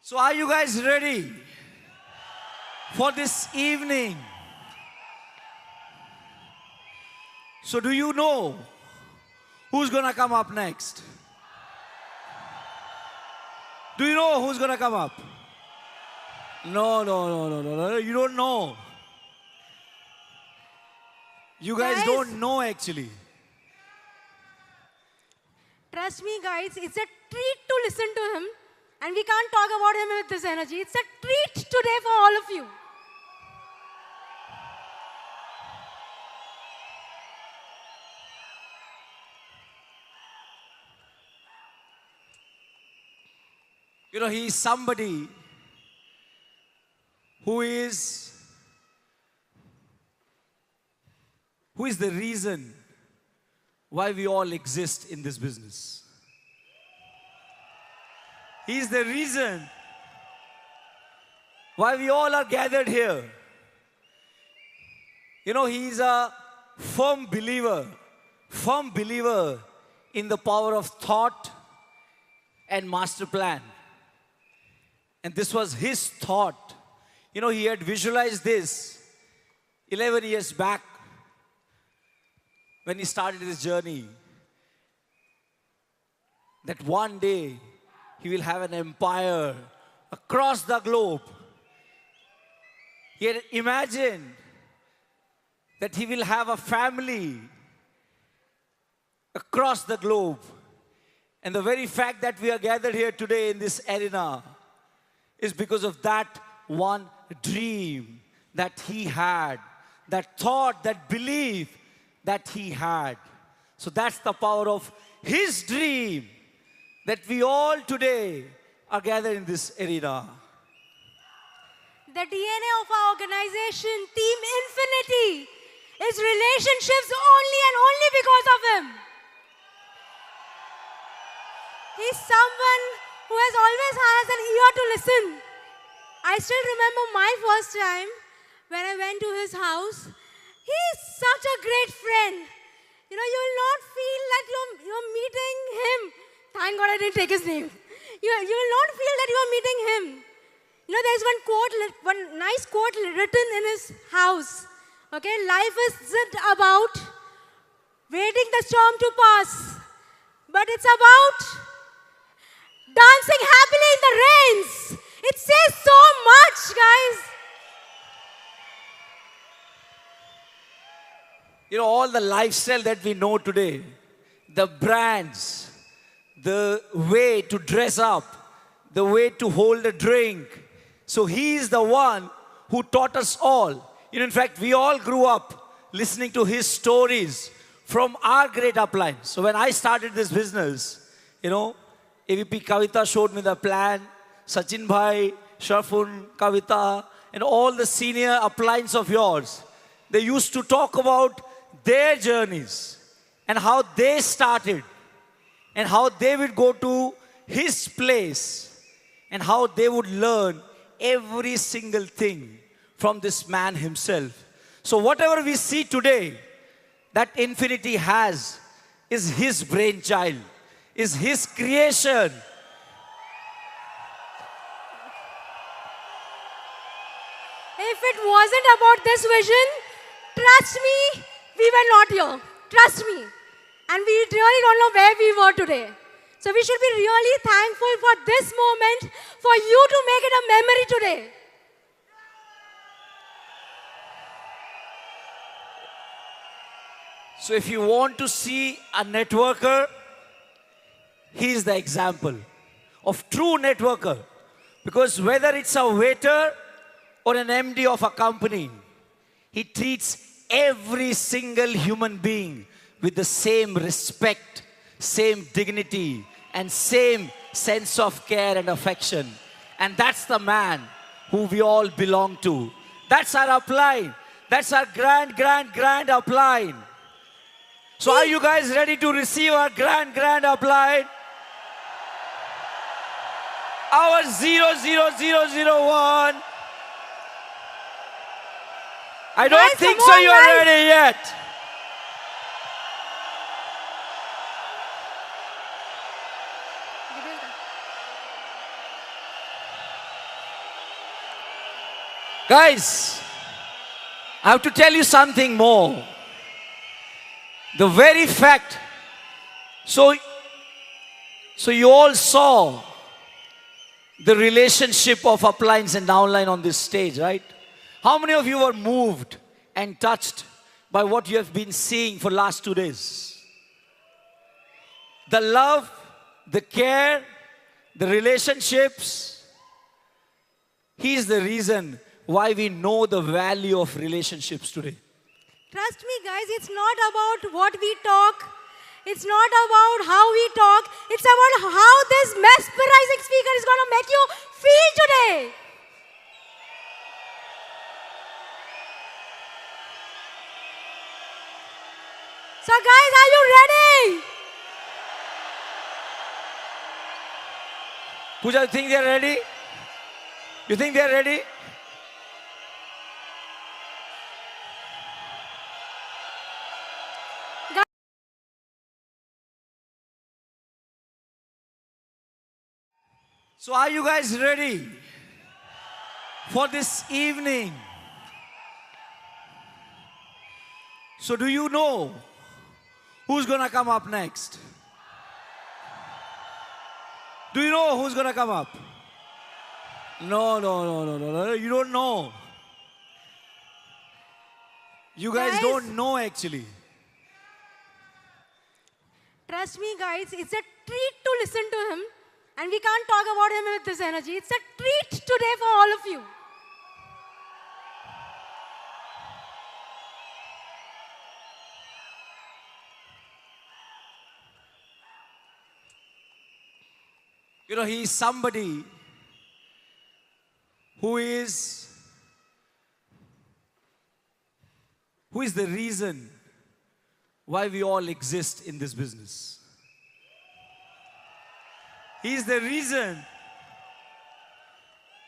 So are you guys ready for this evening? So do you know who's gonna come up next? Do you know who's gonna come up? No, you don't know. You guys don't know actually. Trust me, guys, it's a treat to listen to him. And we can't talk about him with this energy. It's a treat today for all of you. You know, he is somebody who is the reason why we all exist in this business. He is the reason why we all are gathered here. You know, he is a firm believer in the power of thought and master plan. And this was his thought. You know, he had visualized this 11 years back when he started his journey. That one day he will have an empire across the globe. He had imagined that he will have a family across the globe. And the very fact that we are gathered here today in this arena is because of that one dream that he had, that thought, that belief that he had. So that's the power of his dream that we all today are gathered in this arena. The DNA of our organization, Team Infinity, is relationships only and only because of him. He's someone who has always has an ear to listen. I still remember my first time when I went to his house. He's such a great friend. You know, you will not feel that you're meeting him. Thank God I didn't take his name. You will not feel that you're meeting him. You know, there's one nice quote written in his house. Okay, life isn't about waiting the storm to pass, but it's about dancing happily in the rains. It says so much, guys. You know, all the lifestyle that we know today, the brands, the way to dress up, the way to hold a drink. So he is the one who taught us all. You know, in fact, we all grew up listening to his stories from our great uplines. So when I started this business, you know, AVP Kavita showed me the plan. Sachin Bhai, Sharfun, Kavita, and all the senior uplines of yours, they used to talk about their journeys and how they started and how they would go to his place and how they would learn every single thing from this man himself. So whatever we see today that Infinity has is his brainchild, is his creation. If it wasn't about this vision, trust me, we were not here. Trust me. And we really don't know where we were today. So we should be really thankful for this moment, for you to make it a memory today. So if you want to see a networker, he is the example of true networker. Because whether it's a waiter or an MD of a company, he treats every single human being with the same respect, same dignity, and same sense of care and affection. And that's the man who we all belong to. That's our upline. That's our grand upline. So are you guys ready to receive our grand upline? Our 00001. I don't think so you are ready yet. Guys, I have to tell you something more. The very fact, so you all saw the relationship of upline and downline on this stage, right? How many of you were moved and touched by what you have been seeing for last 2 days? The love, the care, the relationships. He is the reason why we know the value of relationships today. Trust me, guys, it's not about what we talk. It's not about how we talk. It's about how this mesmerizing speaker is going to make you feel today. So, guys, are you ready? Pooja, you think they are ready? You think they are ready? So are you guys ready for this evening? So do you know who's gonna come up next? Do you know who's gonna come up? No, you don't know. You guys don't know actually. Trust me, guys, it's a treat to listen to him. And we can't talk about him with this energy. It's a treat today for all of you. You know, he is somebody who is the reason why we all exist in this business. He is the reason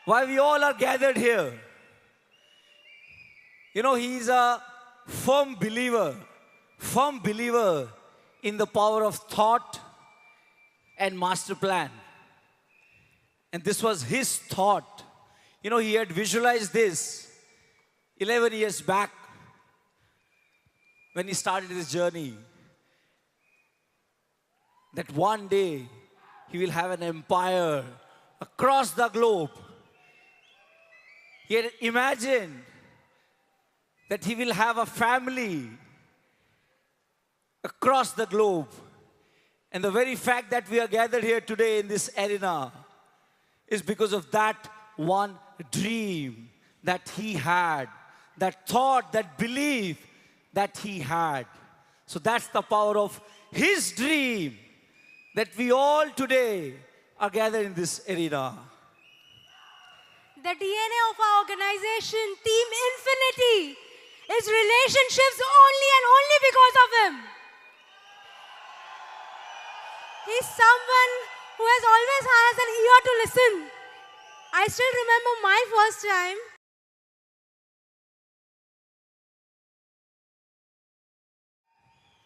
why we all are gathered here. You know, he is a firm believer in the power of thought and master plan. And this was his thought. You know, he had visualized this 11 years back when he started his journey. That one day, he will have an empire across the globe. He had imagined that he will have a family across the globe. And the very fact that we are gathered here today in this arena is because of that one dream that he had, that thought, that belief that he had. So that's the power of his dream, that we all today are gathered in this arena. The DNA of our organization, Team Infinity, is relationships only and only because of him. He's someone who has always has an ear to listen. I still remember my first time.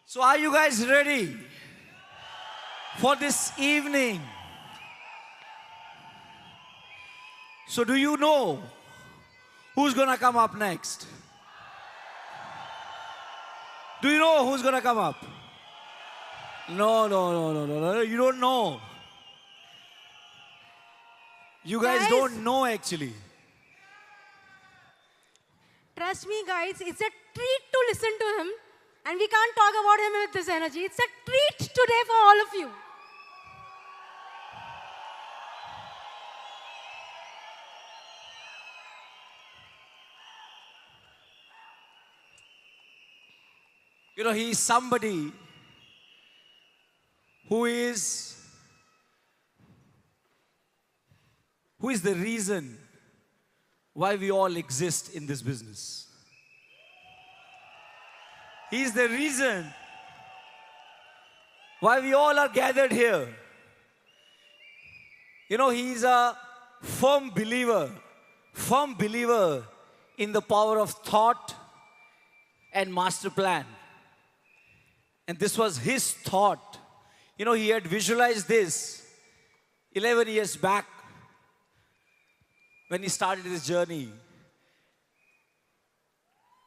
So are you guys ready for this evening? So do you know who's gonna come up next? Do you know who's gonna come up? No, you don't know. You guys don't know actually. Trust me, guys, it's a treat to listen to him. And we can't talk about him with this energy. It's a treat today for all of you. You know, he is somebody who is the reason why we all exist in this business. He is the reason why we all are gathered here. You know, he is a firm believer in the power of thought and master plan. And this was his thought. You know, he had visualized this 11 years back when he started his journey.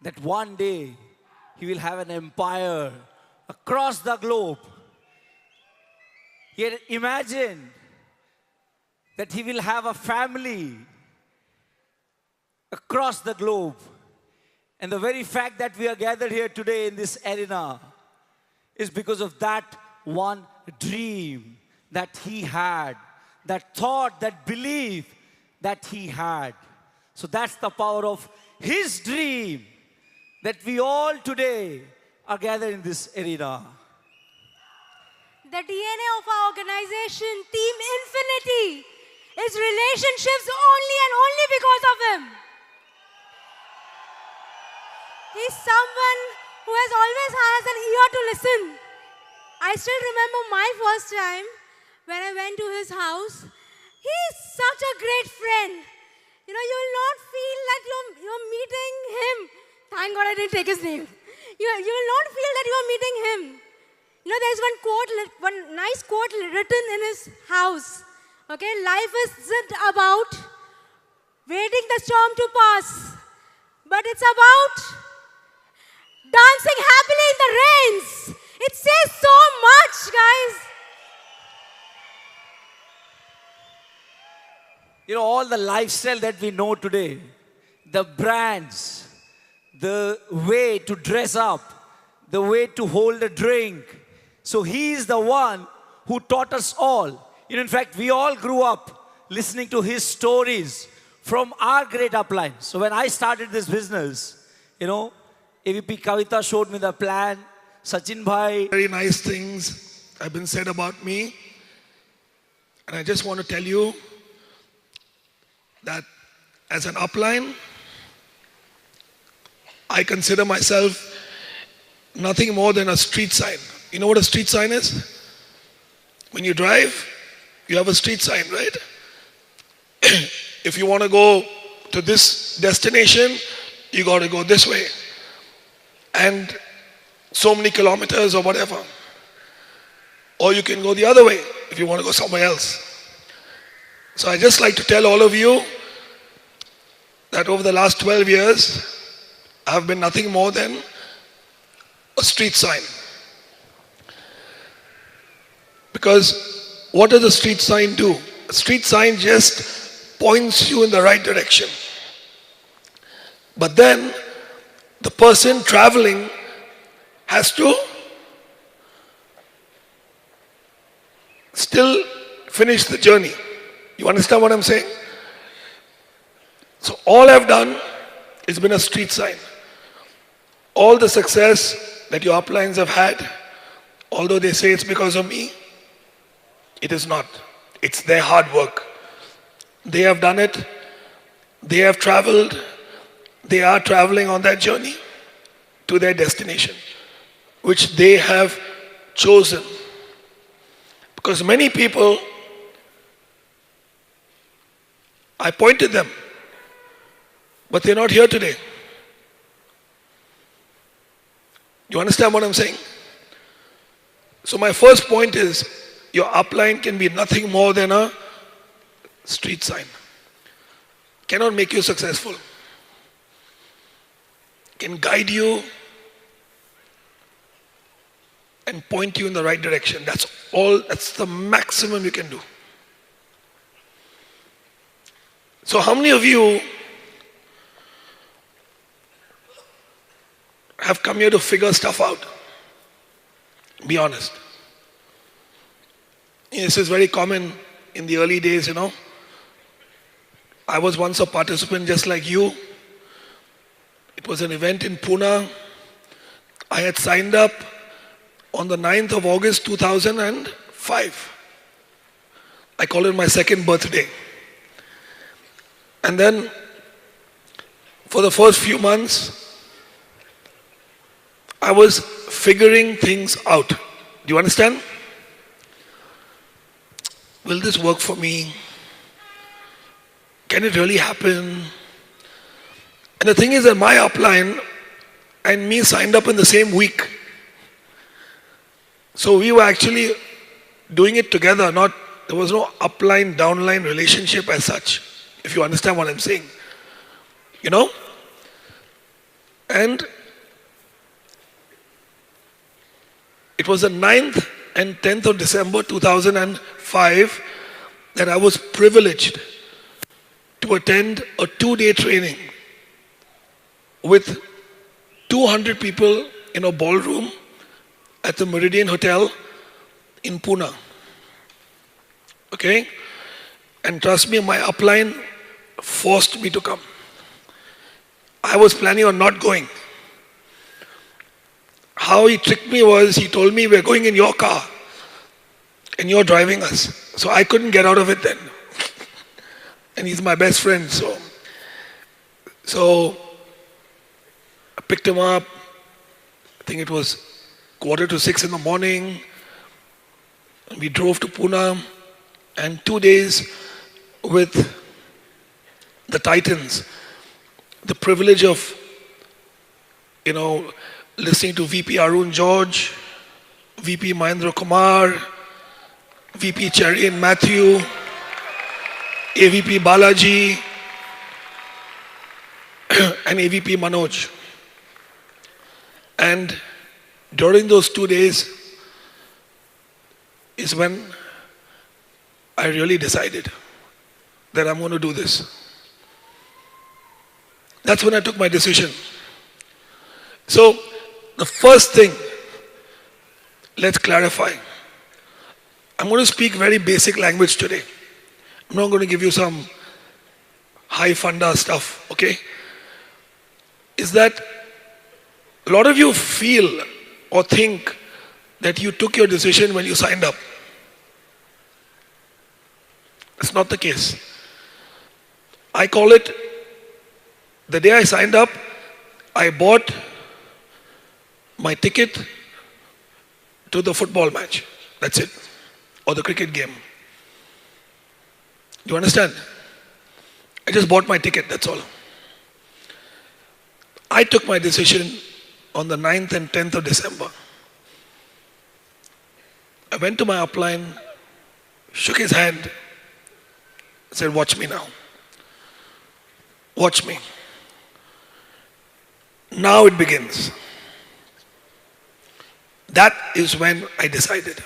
that one day he will have an empire across the globe. He had imagined that he will have a family across the globe. And the very fact that we are gathered here today in this arena is because of that one dream that he had, that thought, that belief that he had. So that's the power of his dream that we all today are gathered in this arena. The DNA of our organization, Team Infinity, is relationships only and only because of him. He's someone who has always has an ear to listen. I still remember my first time when I went to his house. He's such a great friend. You know, you will not feel that you're meeting him. Thank God I didn't take his name. You will not feel that you're meeting him. You know, there's one nice quote written in his house. Okay, life isn't about waiting the storm to pass, but it's about dancing happily in the rains. It says so much, guys. You know, all the lifestyle that we know today, the brands, the way to dress up, the way to hold a drink. So he is the one who taught us all. You know, in fact, we all grew up listening to his stories from our great upline. So when I started this business, you know, AVP Kavita showed me the plan. Sachin Bhai. Very nice things have been said about me. And I just want to tell you that as an upline, I consider myself nothing more than a street sign. You know what a street sign is? When you drive, you have a street sign, right? If you want to go to this destination, you got to go this way. And so many kilometers or whatever. Or you can go the other way if you want to go somewhere else. So I just like to tell all of you that over the last 12 years, I have been nothing more than a street sign. Because what does a street sign do? A street sign just points you in the right direction. But then the person traveling has to still finish the journey. You understand what I'm saying? So all I've done is been a street sign. All the success that your uplines have had, although they say it's because of me, it is not. It's their hard work. They have done it. They have traveled. They are traveling on that journey to their destination, which they have chosen. Because many people, I pointed them, but they're not here today. You understand what I'm saying? So my first point is, your upline can be nothing more than a street sign. Cannot make you successful. Can guide you and point you in the right direction. That's all, that's the maximum you can do. So how many of you have come here to figure stuff out? Be honest. This is very common in the early days, you know. I was once a participant just like you. It was an event in Pune. I had signed up on the 9th of August 2005. I call it my second birthday. And then for the first few months, I was figuring things out. Do you understand? Will this work for me? Can it really happen? And the thing is that my upline and me signed up in the same week. So we were actually doing it together, there was no upline, downline relationship as such, if you understand what I'm saying. You know? And it was the 9th and 10th of December 2005 that I was privileged to attend a 2-day training with 200 people in a ballroom at the Meridian Hotel in Pune. Okay? And trust me, my upline forced me to come. I was planning on not going. How he tricked me was, he told me, we're going in your car and you're driving us. So I couldn't get out of it then. And he's my best friend, so I picked him up. I think it was 5:45 in the morning. We drove to Pune, and 2 days with the Titans. The privilege of, listening to VP Arun George, VP Mahendra Kumar, VP Cherry and Matthew, AVP Balaji, and AVP Manoj. And during those 2 days is when I really decided that I'm going to do this. That's when I took my decision. So, the first thing, let's clarify. I'm going to speak very basic language today. I'm not going to give you some high funda stuff, okay? Is that a lot of you feel or think that you took your decision when you signed up. It's not the case. I call it, the day I signed up, I bought my ticket to the football match. That's it. Or the cricket game. Do you understand? I just bought my ticket, that's all. I took my decision on the 9th and 10th of December. I went to my upline, shook his hand, said, watch me now. Watch me. Now it begins. That is when I decided.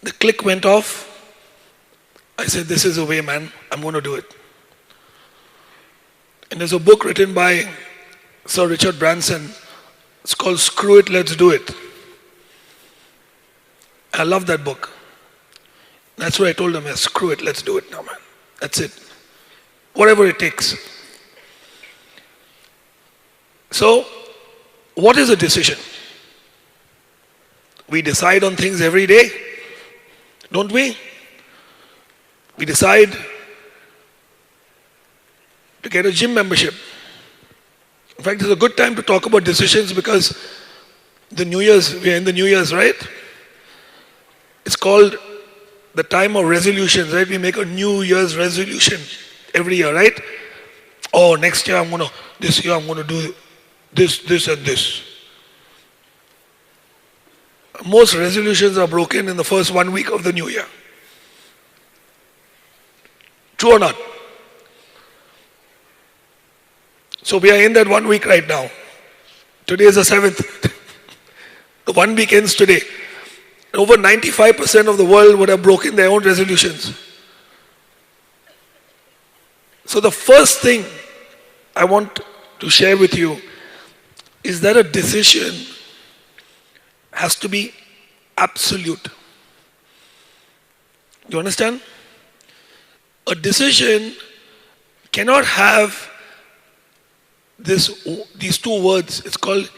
The click went off. I said, this is the way, man. I'm going to do it. And there's a book written by Sir Richard Branson. It's called Screw It, Let's Do It. I love that book. That's why I told him, yeah, screw it, let's do it now, man. That's it. Whatever it takes. So, what is a decision? We decide on things every day, don't we? We decide to get a gym membership. In fact, it's a good time to talk about decisions because the New Year's, we are in the New Year's, right? It's called the time of resolutions, right? We make a New Year's resolution every year, right? Oh, next year this year I'm going to do this, this and this. Most resolutions are broken in the first 1 week of the new year. True or not? So we are in that 1 week right now. Today is the 7th. The 1 week ends today. Over 95% of the world would have broken their own resolutions. So the first thing I want to share with you is that a decision has to be absolute. You understand? A decision cannot have these two words. It's called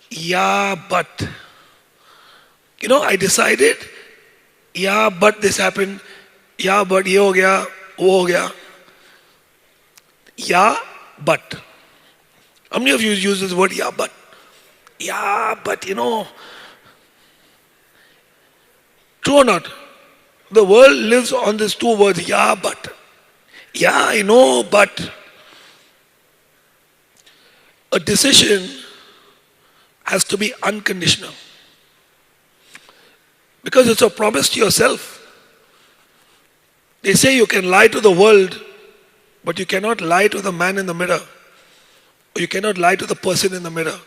yeah, but. I decided, yeah, but this happened. Yeah, but ye ho gaya, wo ho gaya. Yeah, but. How many of you use this word, yeah, but? Yeah, but True or not? The world lives on these two words, yeah, but. Yeah, I know, but. A decision has to be unconditional. Because it's a promise to yourself. They say you can lie to the world, but you cannot lie to the man in the mirror. or you cannot lie to the person in the mirror.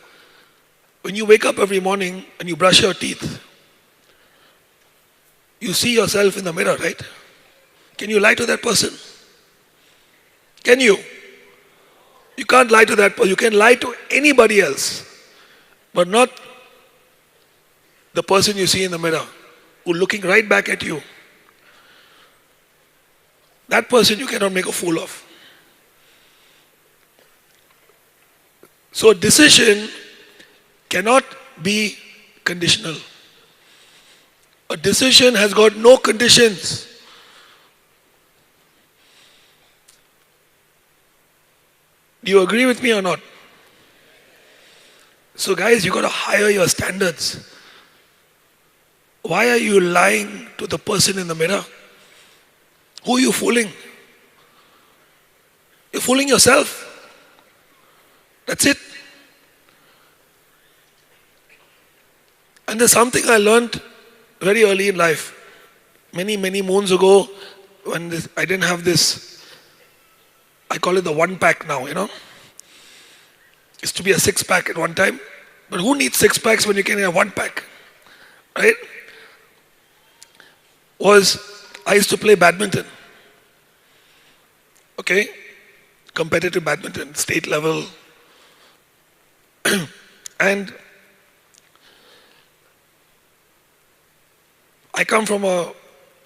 When you wake up every morning and you brush your teeth, you see yourself in the mirror, right? Can you lie to that person? Can you? You can't lie to that person. You can lie to anybody else, but not the person you see in the mirror who's looking right back at you. That person you cannot make a fool of. So a decision cannot be conditional. A decision has got no conditions. Do you agree with me or not? So guys, you got to higher your standards. Why are you lying to the person in the mirror? Who are you fooling? You're fooling yourself. That's it. And there's something I learned very early in life. Many moons ago, when I didn't have this, I call it the one pack now, It used to be a 6-pack at one time. But who needs 6 packs when you can have 1 pack? Right? I used to play badminton. Okay? Competitive badminton, state level. And I come from a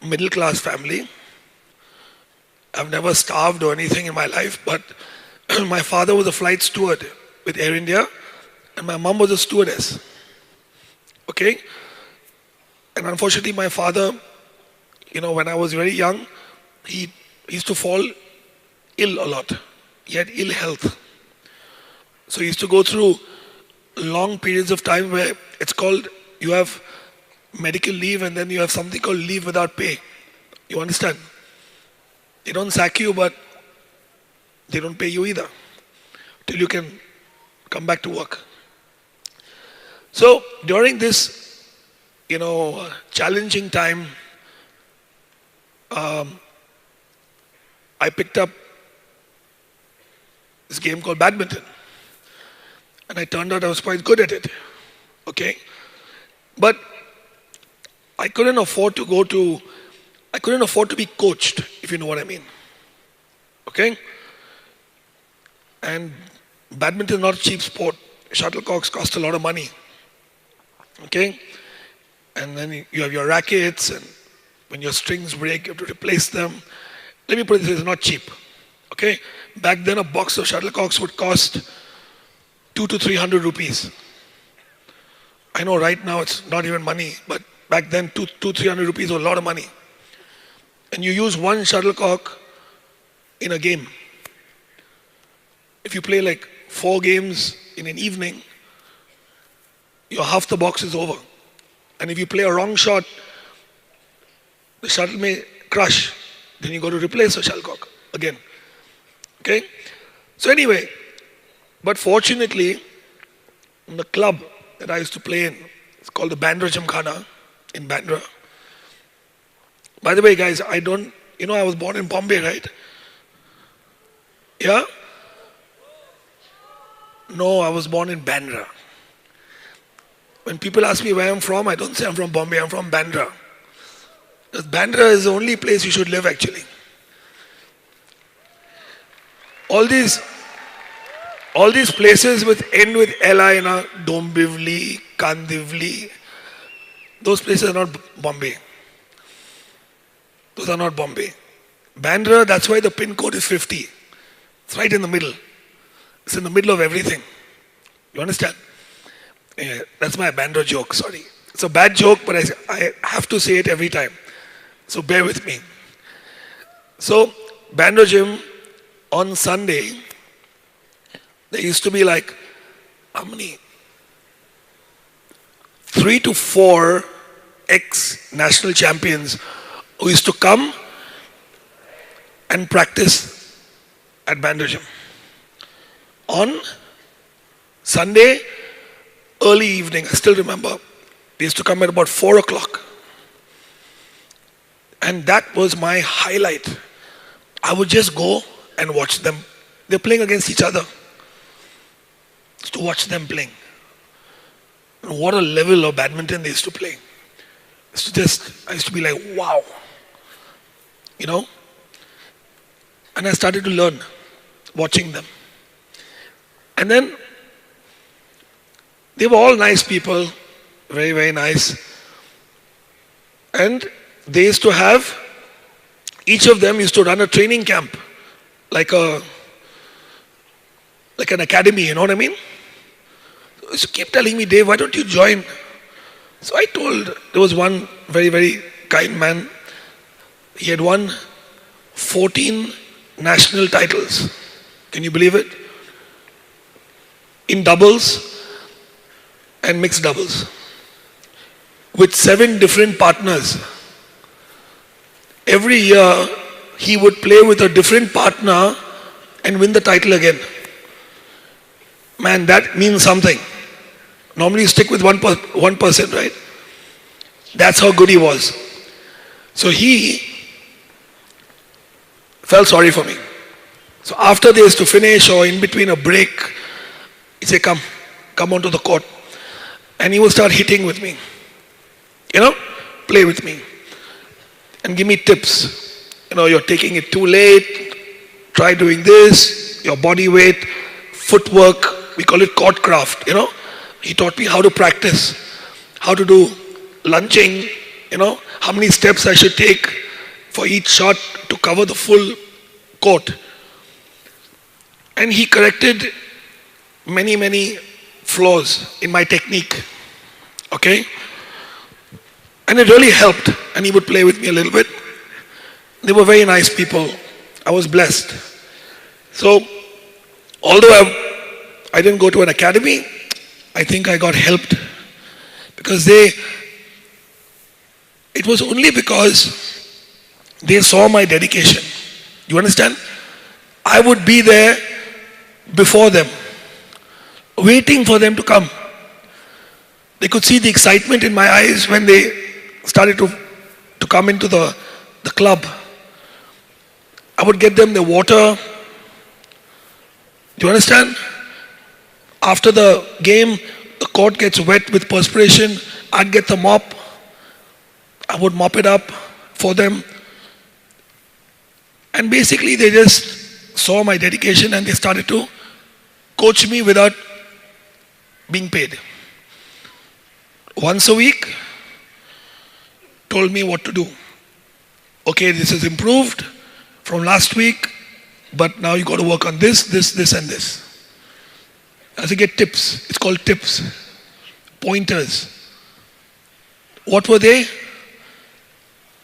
middle class family. I've never starved or anything in my life, but my father was a flight steward with Air India, and my mom was a stewardess. Okay? And unfortunately, my father, when I was very young, he used to fall ill a lot. He had ill health. So he used to go through long periods of time where it's called, you have medical leave and then you have something called leave without pay. You understand? They don't sack you, but they don't pay you either till you can come back to work. So during this, challenging time, I picked up this game called badminton. And I turned out I was quite good at it. Okay? But I couldn't afford to be coached, if you know what I mean. Okay? And badminton is not a cheap sport. Shuttlecocks cost a lot of money. Okay? And then you have your rackets, and when your strings break, you have to replace them. Let me put it this way, it's not cheap. Okay? Back then, a box of shuttlecocks would cost 200 to 300 rupees. I know right now it's not even money, but back then 200-300 rupees was a lot of money. And you use one shuttlecock in a game. If you play like 4 games in an evening, your half the box is over. And if you play a wrong shot, the shuttle may crush. Then you got to replace the shuttlecock again. Okay? So anyway, but fortunately, in the club that I used to play in, it's called the Bandra Gymkhana in Bandra. By the way, guys, I was born in Bombay, right? Yeah? No, I was born in Bandra. When people ask me where I'm from, I don't say I'm from Bombay, I'm from Bandra. Because Bandra is the only place you should live actually. All these places end with LI, Dombivli, Kandivli, those places are not Bombay. Those are not Bombay. Bandra, that's why the pin code is 50. It's right in the middle. It's in the middle of everything. You understand? Yeah, that's my Bandra joke, sorry. It's a bad joke, but I have to say it every time. So bear with me. So, Bandra Gym, on Sunday, there used to be like, how many? 3 to 4 ex-national champions who used to come and practice at Bandra Gym. On Sunday, early evening, I still remember, they used to come at about 4 o'clock. And that was my highlight. I would just go and watch them. They're playing against each other. to watch them playing. And what a level of badminton they used to play. I used to be like, wow. You know? And I started to learn watching them. And then they were all nice people, very, very nice. And they used to have, each of them used to run a training camp, like an academy, you know what I mean? So keep telling me, Dave, why don't you join? So I told, there was one very, very kind man. He had won 14 national titles. Can you believe it? In doubles and mixed doubles. With 7 different partners. Every year, he would play with a different partner and win the title again. Man, that means something. Normally you stick with one person, right? That's how good he was. So he felt sorry for me. So after they used to finish or in between a break, he'd say, come onto the court. And he would start hitting with me. You know, play with me. And give me tips. You know, you're taking it too late. Try doing this. Your body weight, footwork. We call it court craft, you know. He taught me how to practice. How to do lunging, you know. How many steps I should take for each shot to cover the full court. And he corrected many, many flaws in my technique. Okay? And it really helped. And he would play with me a little bit. They were very nice people. I was blessed. So, although I didn't go to an academy, I think I got helped. Because it was only because they saw my dedication. You understand? I would be there before them, waiting for them to come. They could see the excitement in my eyes when they started to come into the club. I would get them the water. Do you understand? After the game, the court gets wet with perspiration. I'd get the mop. I would mop it up for them. And basically they just saw my dedication and they started to coach me without being paid. Once a week, told me what to do. Okay, this is improved from last week, but now you got to work on this, this, and this. As you get tips, it's called tips, pointers. What were they?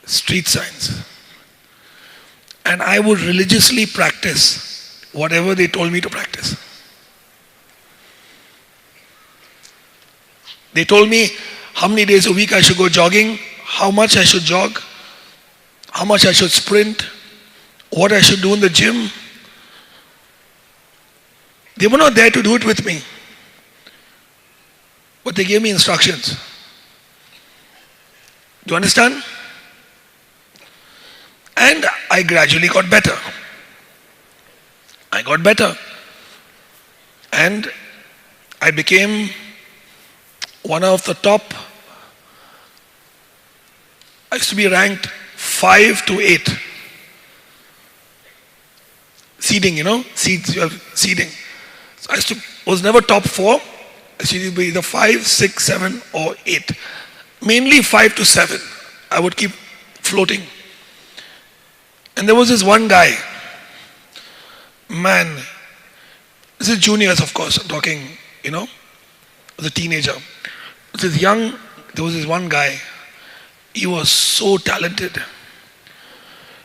Street signs. And I would religiously practice whatever they told me to practice. They told me how many days a week I should go jogging, how much I should jog, how much I should sprint, what I should do in the gym. They were not there to do it with me, but they gave me instructions. Do you understand? And I gradually got better. I got better. And I became one of the top. I used to be ranked 5 to 8. Seeding, you know, seeds, you have seeding. So I was never top 4. I used to be either 5, 6, 7 or 8. Mainly 5 to 7. I would keep floating. And there was this one guy. Man, this is juniors of course, I'm talking, you know, as a teenager. There was this one guy. He was so talented.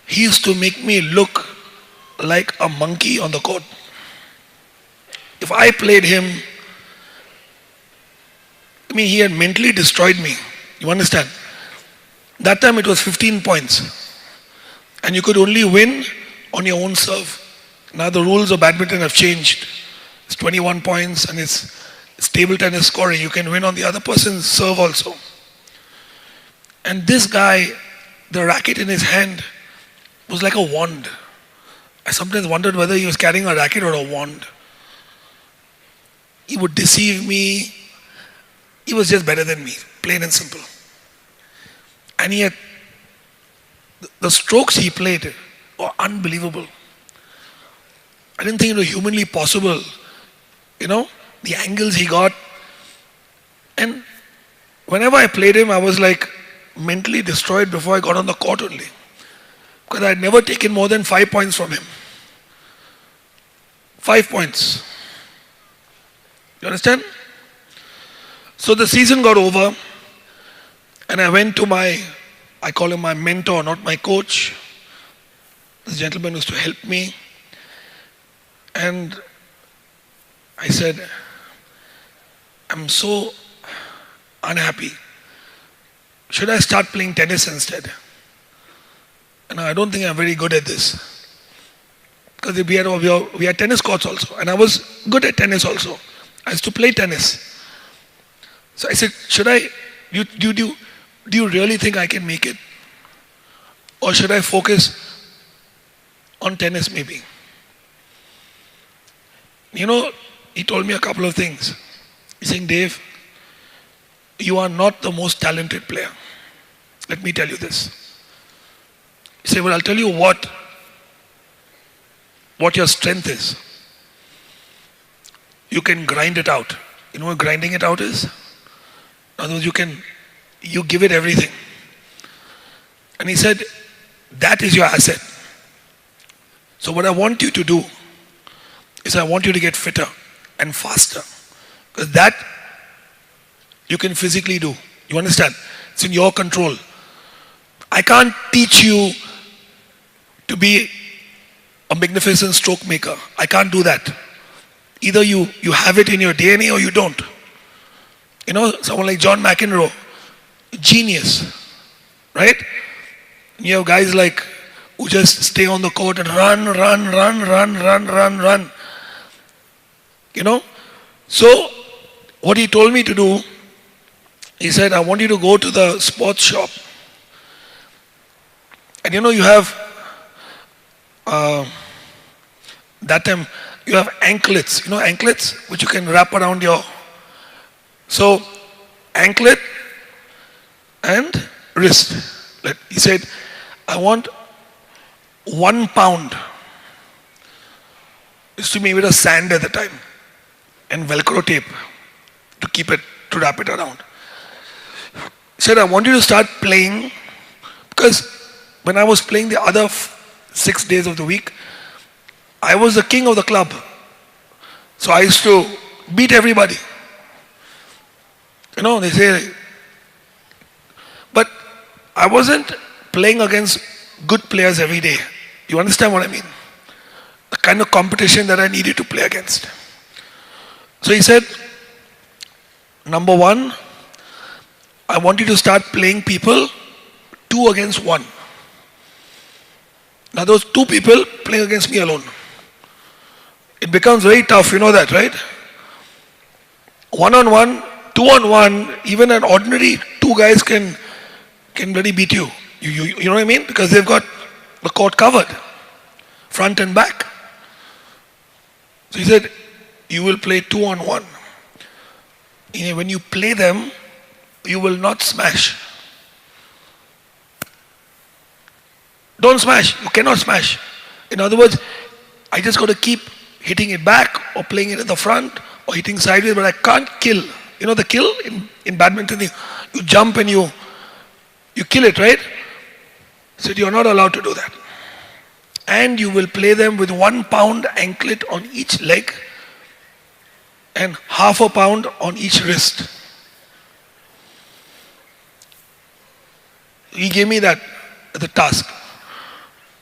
He used to make me look like a monkey on the court. If I played him, I mean, he had mentally destroyed me. You understand? That time it was 15 points. And you could only win on your own serve. Now the rules of badminton have changed. It's 21 points and it's table tennis scoring. You can win on the other person's serve also. And this guy, the racket in his hand was like a wand. I sometimes wondered whether he was carrying a racket or a wand. He would deceive me. He was just better than me, plain and simple. And he had, the strokes he played were unbelievable. I didn't think it was humanly possible. The angles he got. And whenever I played him, I was like mentally destroyed before I got on the court only. Because I had never taken more than 5 points from him. 5 points. You understand? So the season got over, and I went to I call him my mentor, not my coach. This gentleman used to help me. And I said, I'm so unhappy. Should I start playing tennis instead? And I don't think I'm very good at this. Because we had tennis courts also. And I was good at tennis also. I used to play tennis. So I said, do you really think I can make it? Or should I focus on tennis maybe? He told me a couple of things. He's saying, Dave, you are not the most talented player. Let me tell you this. He said, well, I'll tell you what your strength is. You can grind it out. You know what grinding it out is? In other words, you give it everything. And he said, that is your asset. So what I want you to do is I want you to get fitter and faster. Because that you can physically do. You understand? It's in your control. I can't teach you to be a magnificent stroke maker. I can't do that. Either you have it in your DNA or you don't. Someone like John McEnroe, genius, right? You have guys like who just stay on the court and run. So what he told me to do, he said, I want you to go to the sports shop. And you have, that time, you have anklets. Anklets, which you can wrap around your. So, anklet and wrist. He said, I want 1 pound. Used to be with a sand at the time. And Velcro tape to wrap it around. He said, I want you to start playing, because when I was playing the other 6 days of the week, I was the king of the club. So I used to beat everybody. They say, but I wasn't playing against good players every day. You understand what I mean? The kind of competition that I needed to play against. So he said, number 1, I want you to start playing people 2 against 1. Now those 2 people playing against me alone. It becomes very tough, you know that, right? 1-on-1, 2-on-1, even an ordinary 2 guys can really beat you. You know what I mean? Because they've got the court covered, front and back. So he said, you will play 2-on-1. When you play them, you will not smash. Don't smash. You cannot smash. In other words, I just got to keep hitting it back or playing it in the front or hitting sideways, but I can't kill. The kill in badminton, you jump and you kill it, right? So you're not allowed to do that. And you will play them with 1 pound anklet on each leg and ½ pound on each wrist. He gave me the task.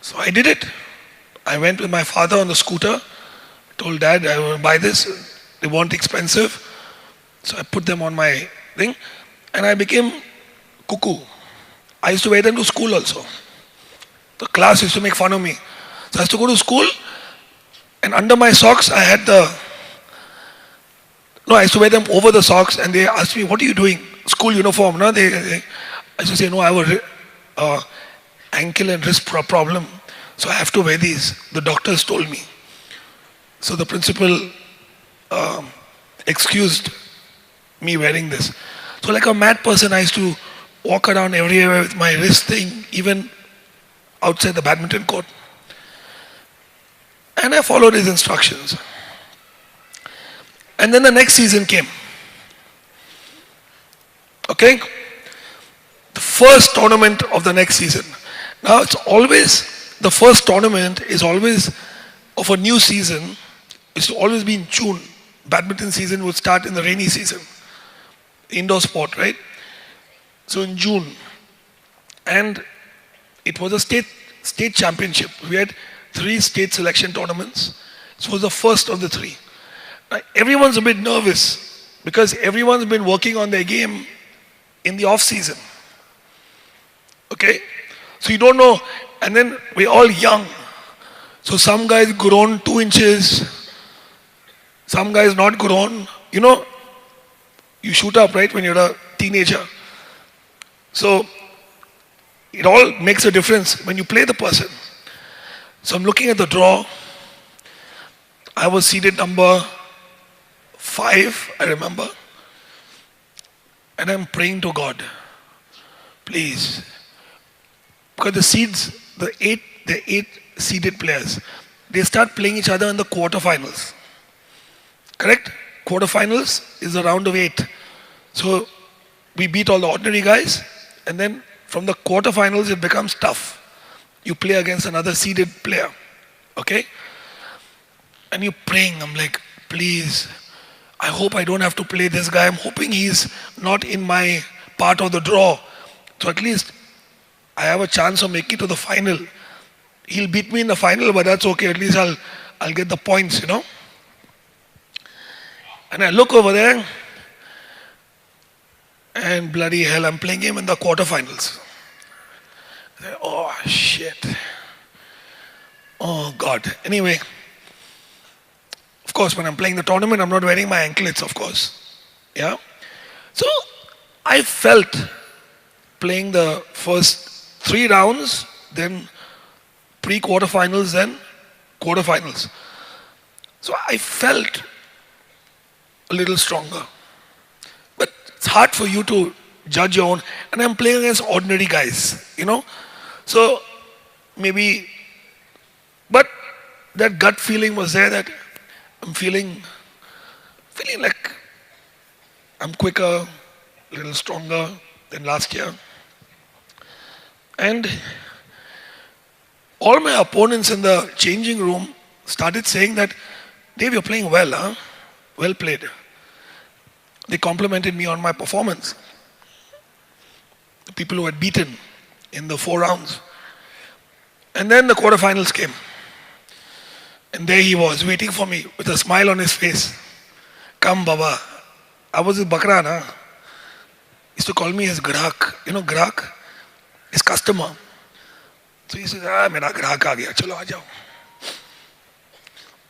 So I did it. I went with my father on the scooter, told Dad I will buy this. They weren't expensive. So I put them on my thing and I became cuckoo. I used to wear them to school also. The class used to make fun of me. So I used to go to school and under my socks I had I used to wear them over the socks and they asked me, what are you doing? School uniform, no? I used to say, no, I have a ankle and wrist problem. So I have to wear these. The doctors told me. So the principal excused me wearing this. So like a mad person, I used to walk around everywhere with my wrist thing, even outside the badminton court. And I followed his instructions. And then the next season came. Okay? The first tournament of the next season. Now it's always, the first tournament is always of a new season. It's always be in June. Badminton season would start in the rainy season. Indoor sport, right? So in June. And it was a state championship. We had 3 state selection tournaments. It was the first of the 3. Now, everyone's a bit nervous because everyone's been working on their game in the off season. Okay? So you don't know. And then we're all young. So some guys grown 2 inches. Some guys not grown. You know, you shoot up, right, when you're a teenager. So it all makes a difference when you play the person. So I'm looking at the draw. I was seeded number 5, I remember. And I'm praying to God, please. Because the seeds, the eight seeded players, they start playing each other in the quarterfinals. Correct? Quarterfinals is a round of 8. So we beat all the ordinary guys, and then from the quarterfinals it becomes tough. You play against another seeded player. Okay? And you're praying, I'm like, please, I hope I don't have to play this guy. I'm hoping he's not in my part of the draw. So at least I have a chance of making it to the final. He'll beat me in the final, but that's okay. At least I'll get the points, you know. And I look over there, and bloody hell, I'm playing him in the quarterfinals. Oh shit. Oh God. Anyway, of course, when I'm playing the tournament, I'm not wearing my anklets, of course. Yeah. So I felt playing the first 3 rounds, then pre-quarterfinals, then quarterfinals. So I felt a little stronger. But it's hard for you to judge your own. And I'm playing against ordinary guys, you know. So maybe, but that gut feeling was there that I'm feeling like I'm quicker, a little stronger than last year. And all my opponents in the changing room started saying that, Dave, you're playing well, huh? Well played. They complimented me on my performance. The people who had beaten in the 4 rounds. And then the quarterfinals came. And there he was, waiting for me with a smile on his face. Come, Baba. I was his bakra, na? He used to call me his grahak. You know, grahak? His customer. So he said, mera grahak aa gaya, chalo aa jao.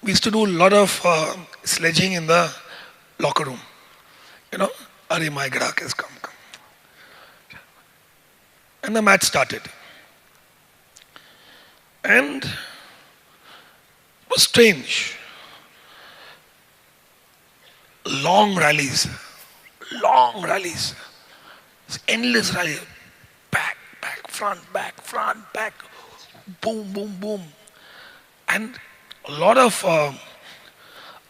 We used to do a lot of sledging in the locker room. You know, Are my grahak has come. And the match started. And it was strange. Long rallies. Endless rallies. Back, front, back. Boom, boom, boom. And a lot of,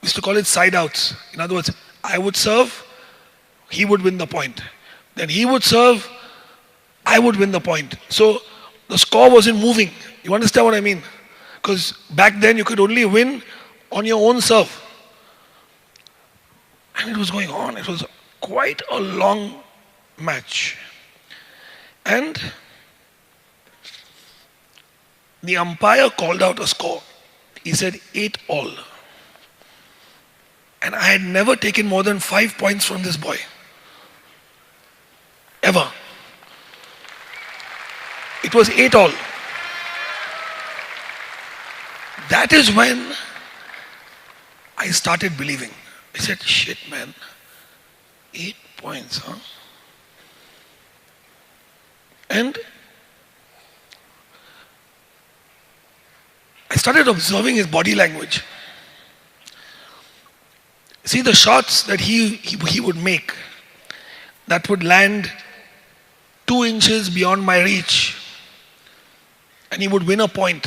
we used to call it side outs. In other words, I would serve, he would win the point. Then he would serve, I would win the point. So the score wasn't moving. You understand what I mean? Because back then you could only win on your own serve. And it was going on. It was quite a long match. And the umpire called out a score. He said 8-all. And I had never taken more than 5 points from this boy. Ever. It was 8-all. That is when I started believing. I said, shit man, 8 points, huh? And I started observing his body language. See the shots that he would make that would land 2 inches beyond my reach, and he would win a point.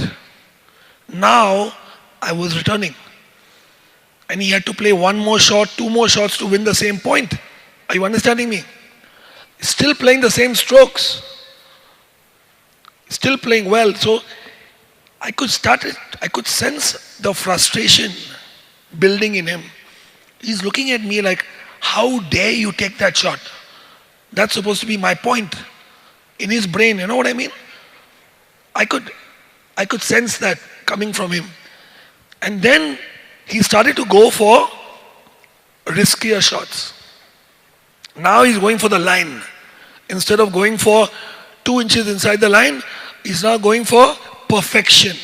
Now I was returning, and he had to play 1 more shot, 2 more shots to win the same point. Are you understanding me? Still playing the same strokes, still playing well. So I could sense the frustration building in him. He's looking at me like, how dare you take that shot? That's supposed to be my point. In his brain, you know what I mean? I could sense that coming from him. And then he started to go for riskier shots. Now he's going for the line. Instead of going for 2 inches inside the line, he's now going for perfection.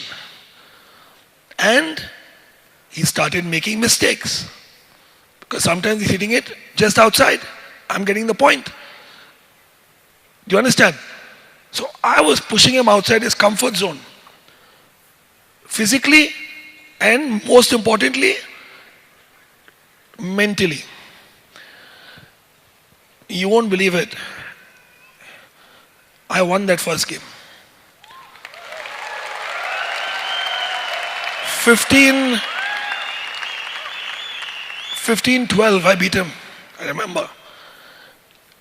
And he started making mistakes. Because sometimes he's hitting it just outside. I'm getting the point. Do you understand? So I was pushing him outside his comfort zone. Physically and most importantly, mentally. You won't believe it. I won that first game. 15-12, I beat him. I remember.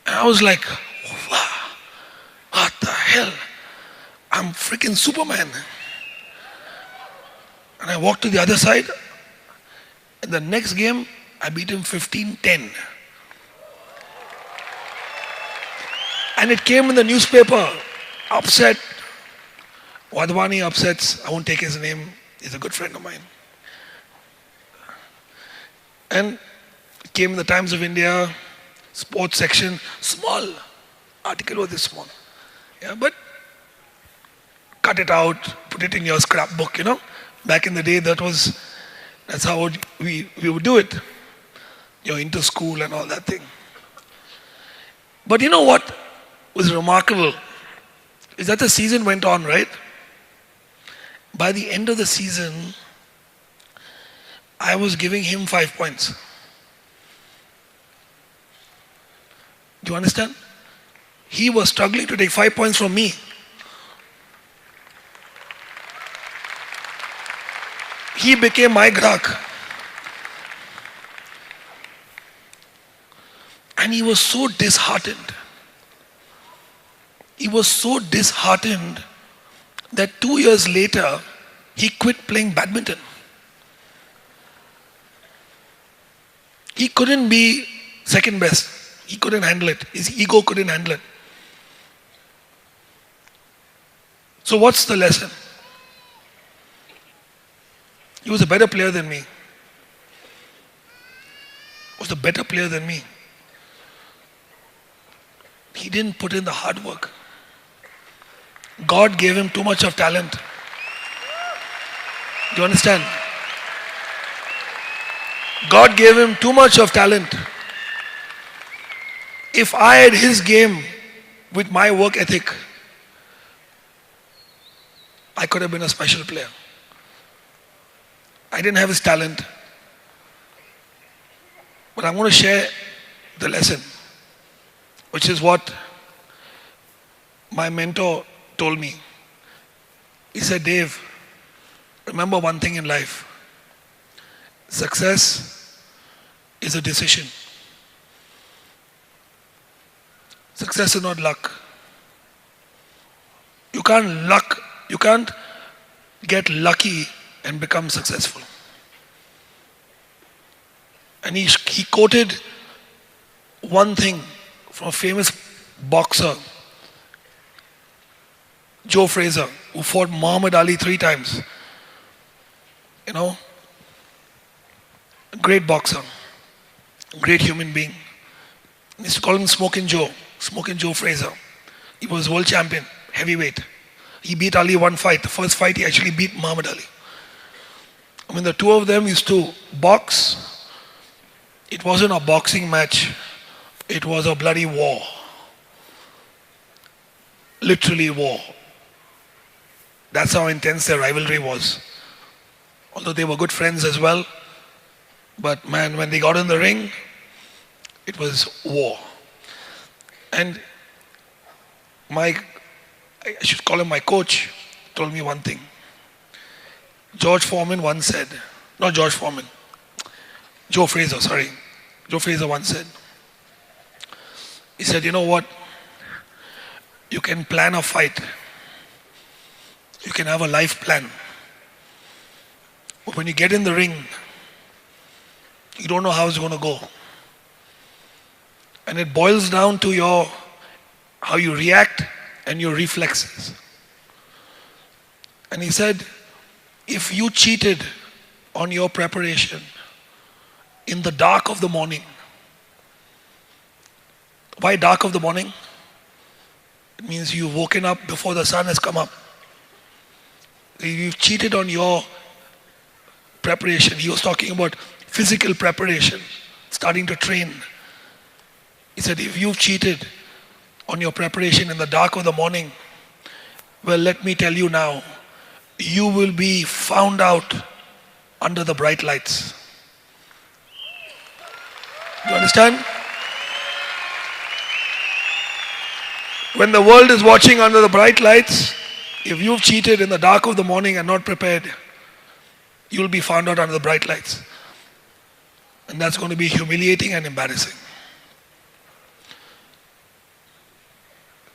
And I was like, wow, what the hell? I'm freaking Superman. And I walked to the other side. And the next game, I beat him 15-10. And it came in the newspaper. Upset. Wadhwani upsets. I won't take his name. He's a good friend of mine. And it came in the Times of India, sports section. Small. Article was this small. Yeah, but cut it out, put it in your scrapbook, you know. Back in the day, that's how we would do it. You're into school and all that thing. But you know what was remarkable is that the season went on, right? By the end of the season, I was giving him 5 points. Do you understand? He was struggling to take 5 points from me. He became my grahak. And he was so disheartened. He was so disheartened that 2 years later, he quit playing badminton. He couldn't be second best. He couldn't handle it. His ego couldn't handle it. So what's the lesson? He was a better player than me. He was a better player than me. He didn't put in the hard work. God gave him too much of talent. Do you understand? God gave him too much of talent. If I had his game with my work ethic, I could have been a special player. I didn't have his talent. But I'm going to share the lesson, which is what my mentor told me. He said, Dave, remember one thing in life. Success is a decision. Success is not luck. You can't get lucky and become successful. And he quoted one thing from a famous boxer, Joe Frazier, who fought Muhammad Ali 3 times. You know, a great boxer, a great human being. They used to call him Smoking Joe Frazier. He was world champion, heavyweight. He beat Ali 1 fight. The first fight he actually beat Muhammad Ali. When the two of them used to box, it wasn't a boxing match. It was a bloody war. Literally war. That's how intense their rivalry was. Although they were good friends as well, But man, when they got in the ring, it was war. And I should call him my coach, told me one thing. George Foreman once said, not George Foreman, Joe Fraser, sorry. Joe Fraser once said, he said, you know what? You can plan a fight. You can have a life plan. But when you get in the ring, you don't know how it's going to go. And it boils down to how you react and your reflexes. And he said, if you cheated on your preparation in the dark of the morning, why dark of the morning? It means you've woken up before the sun has come up. You've cheated on your preparation. He was talking about physical preparation, starting to train. He said, if you've cheated on your preparation in the dark of the morning, well, let me tell you now, you will be found out under the bright lights. You understand? When the world is watching under the bright lights, if you've cheated in the dark of the morning and not prepared, you'll be found out under the bright lights. And that's going to be humiliating and embarrassing.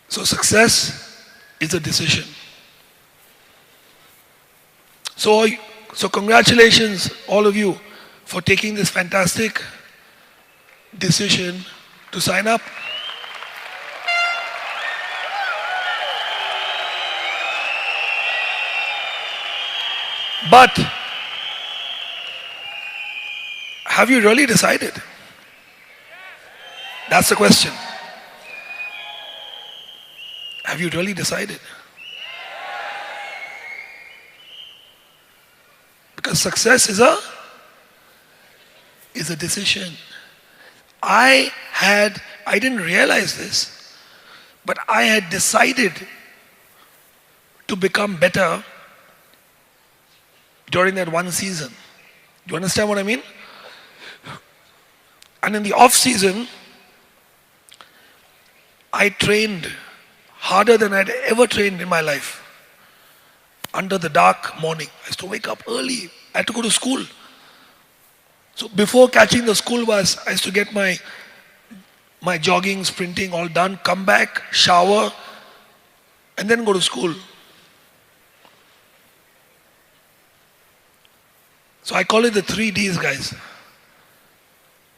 So success is a decision. So congratulations all of you for taking this fantastic decision to sign up. But have you really decided? That's the question. Have you really decided? Because success is a decision. I didn't realize this, but I had decided to become better during that one season. Do you understand what I mean? And in the off season, I trained harder than I'd ever trained in my life. Under the dark morning. I used to wake up early. I had to go to school. So before catching the school bus, I used to get my jogging, sprinting all done, come back, shower, and then go to school. So I call it the 3 Ds, guys.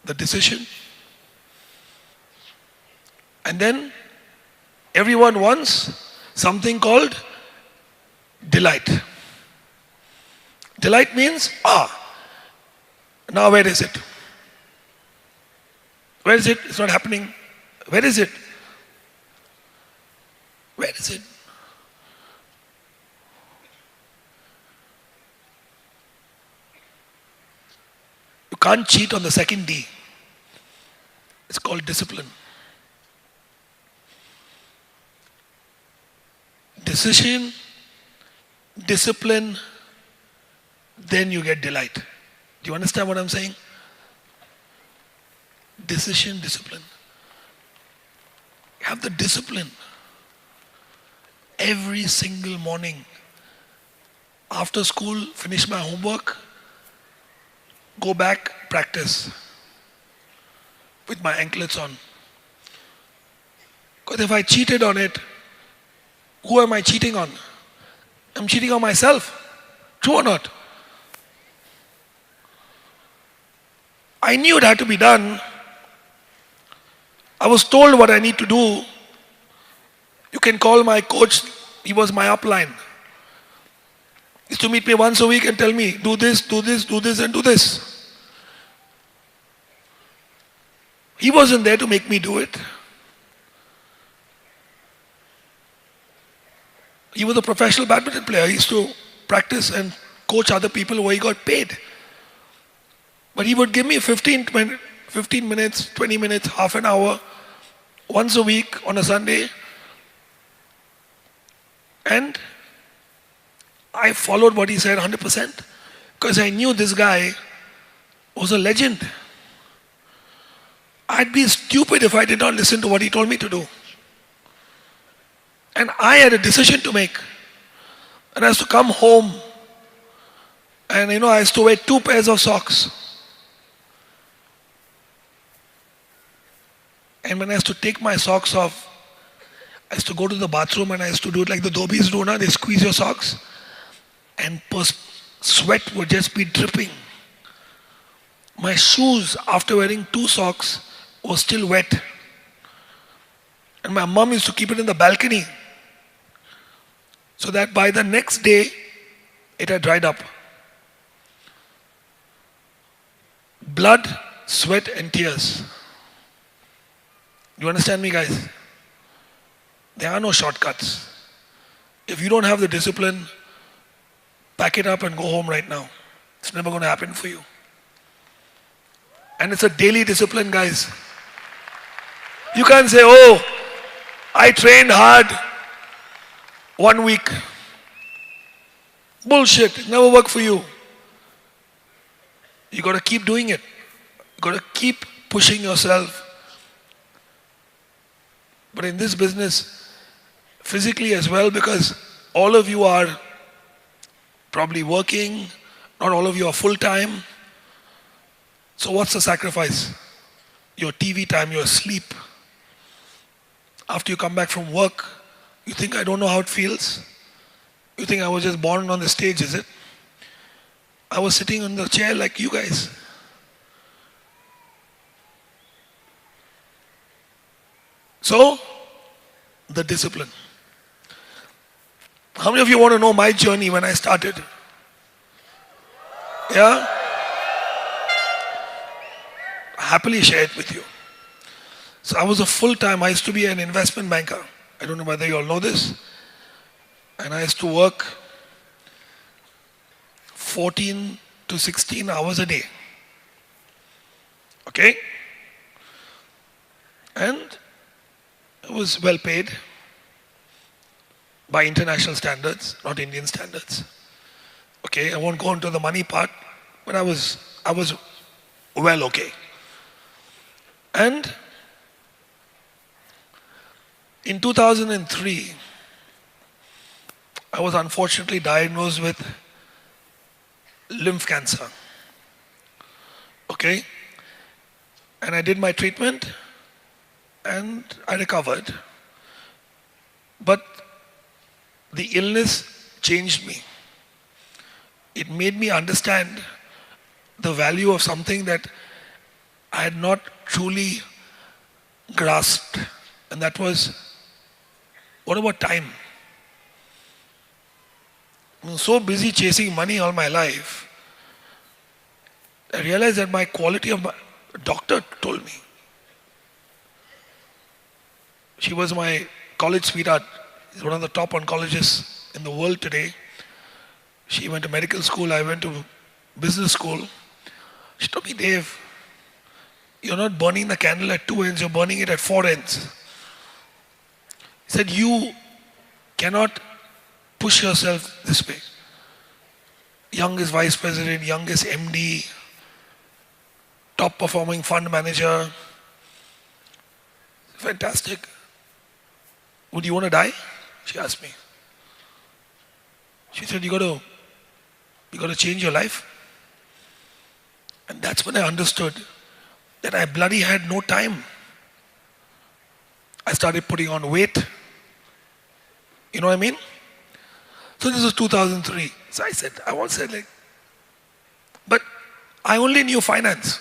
The decision. And then everyone wants something called delight. Delight means, now where is it? Where is it? It's not happening. Where is it? Where is it? You can't cheat on the second D. It's called discipline. Decision, discipline, then you get delight. Do you understand what I'm saying? Decision, discipline. Have the discipline. Every single morning, after school, finish my homework, go back, practice with my anklets on. Because if I cheated on it, who am I cheating on? I'm cheating on myself. True or not? I knew it had to be done. I was told what I need to do. You can call my coach. He was my upline. He used to meet me once a week and tell me, do this, do this, do this, and do this. He wasn't there to make me do it. He was a professional badminton player. He used to practice and coach other people where he got paid. But he would give me 15 minutes, 20 minutes, half an hour, once a week on a Sunday. And I followed what he said 100%. Because I knew this guy was a legend. I'd be stupid if I did not listen to what he told me to do. And I had a decision to make. And I used to come home and I used to wear 2 pairs of socks. And when I used to take my socks off, I used to go to the bathroom and I used to do it like the dhobis do now. They squeeze your socks and sweat would just be dripping. My shoes, after wearing 2 socks, were still wet. And my mom used to keep it in the balcony so that by the next day, it had dried up. Blood, sweat and tears. You understand me, guys? There are no shortcuts. If you don't have the discipline, pack it up and go home right now. It's never going to happen for you. And it's a daily discipline, guys. You can't say, oh, I trained hard 1 week. Bullshit. It never worked for you. You got to keep doing it. You got to keep pushing yourself. But in this business, physically as well, because all of you are probably working, not all of you are full-time. So what's the sacrifice? Your TV time, your sleep. After you come back from work, you think I don't know how it feels? You think I was just born on the stage, is it? I was sitting on the chair like you guys. So, the discipline. How many of you want to know my journey when I started? Yeah? I happily share it with you. So I was a full-time, I used to be an investment banker. I don't know whether you all know this. And I used to work 14 to 16 hours a day. Okay? And it was well paid by international standards, not Indian standards. Okay, I won't go into the money part, but I was well okay. And in 2003, I was unfortunately diagnosed with lymph cancer. Okay? And I did my treatment and I recovered. But the illness changed me. It made me understand the value of something that I had not truly grasped. And that was, what about time? I'm so busy chasing money all my life. I realized that my quality of my doctor told me. She was my college sweetheart. She's one of the top oncologists in the world today. She went to medical school, I went to business school. She told me, Dave, you're not burning the candle at 2 ends, you're burning it at 4 ends. He said, you cannot push yourself this way. Youngest vice president, youngest MD, top performing fund manager. Fantastic. Would you want to die? She asked me. She said, you got to change your life. And that's when I understood that I bloody had no time. I started putting on weight. You know what I mean? So this was 2003. So I said, but I only knew finance.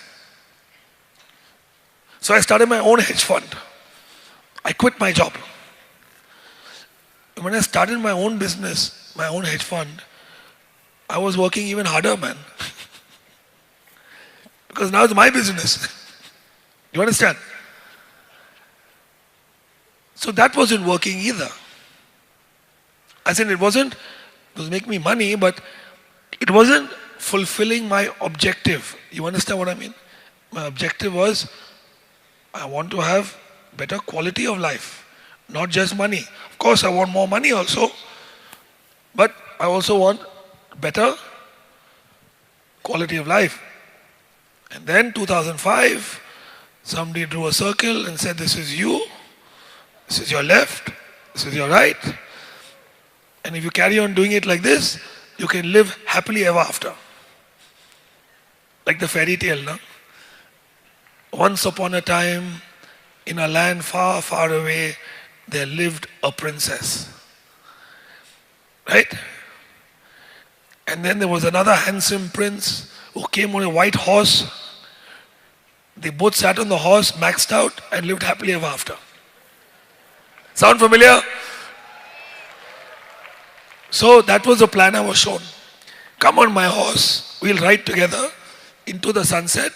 So I started my own hedge fund. I quit my job. When I started my own business, my own hedge fund, I was working even harder, man. Because now it's my business. You understand? So that wasn't working either. I said it was making me money, but it wasn't fulfilling my objective. You understand what I mean? My objective was, I want to have better quality of life, not just money. Of course, I want more money also, but I also want better quality of life. And then 2005, somebody drew a circle and said, this is you, this is your left, this is your right. And if you carry on doing it like this, you can live happily ever after. Like the fairy tale, no? Once upon a time, in a land far, far away, there lived a princess. Right? And then there was another handsome prince who came on a white horse. They both sat on the horse, maxed out, and lived happily ever after. Sound familiar? So that was the plan I was shown. Come on my horse, we'll ride together into the sunset,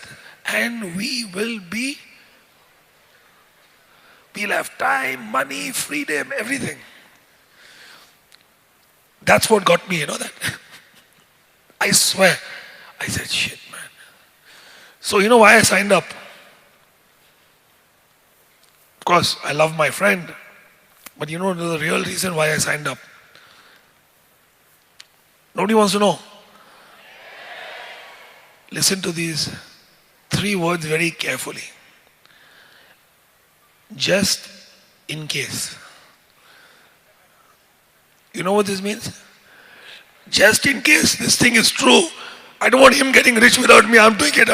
and we'll have time, money, freedom, everything. That's what got me, that. I swear. I said, shit, man. So you know why I signed up? Of course, I love my friend. But you know the real reason why I signed up? Nobody wants to know. Listen to these 3 words very carefully. Just in case. You know what this means? Just in case this thing is true, I don't want him getting rich without me. I'm doing it.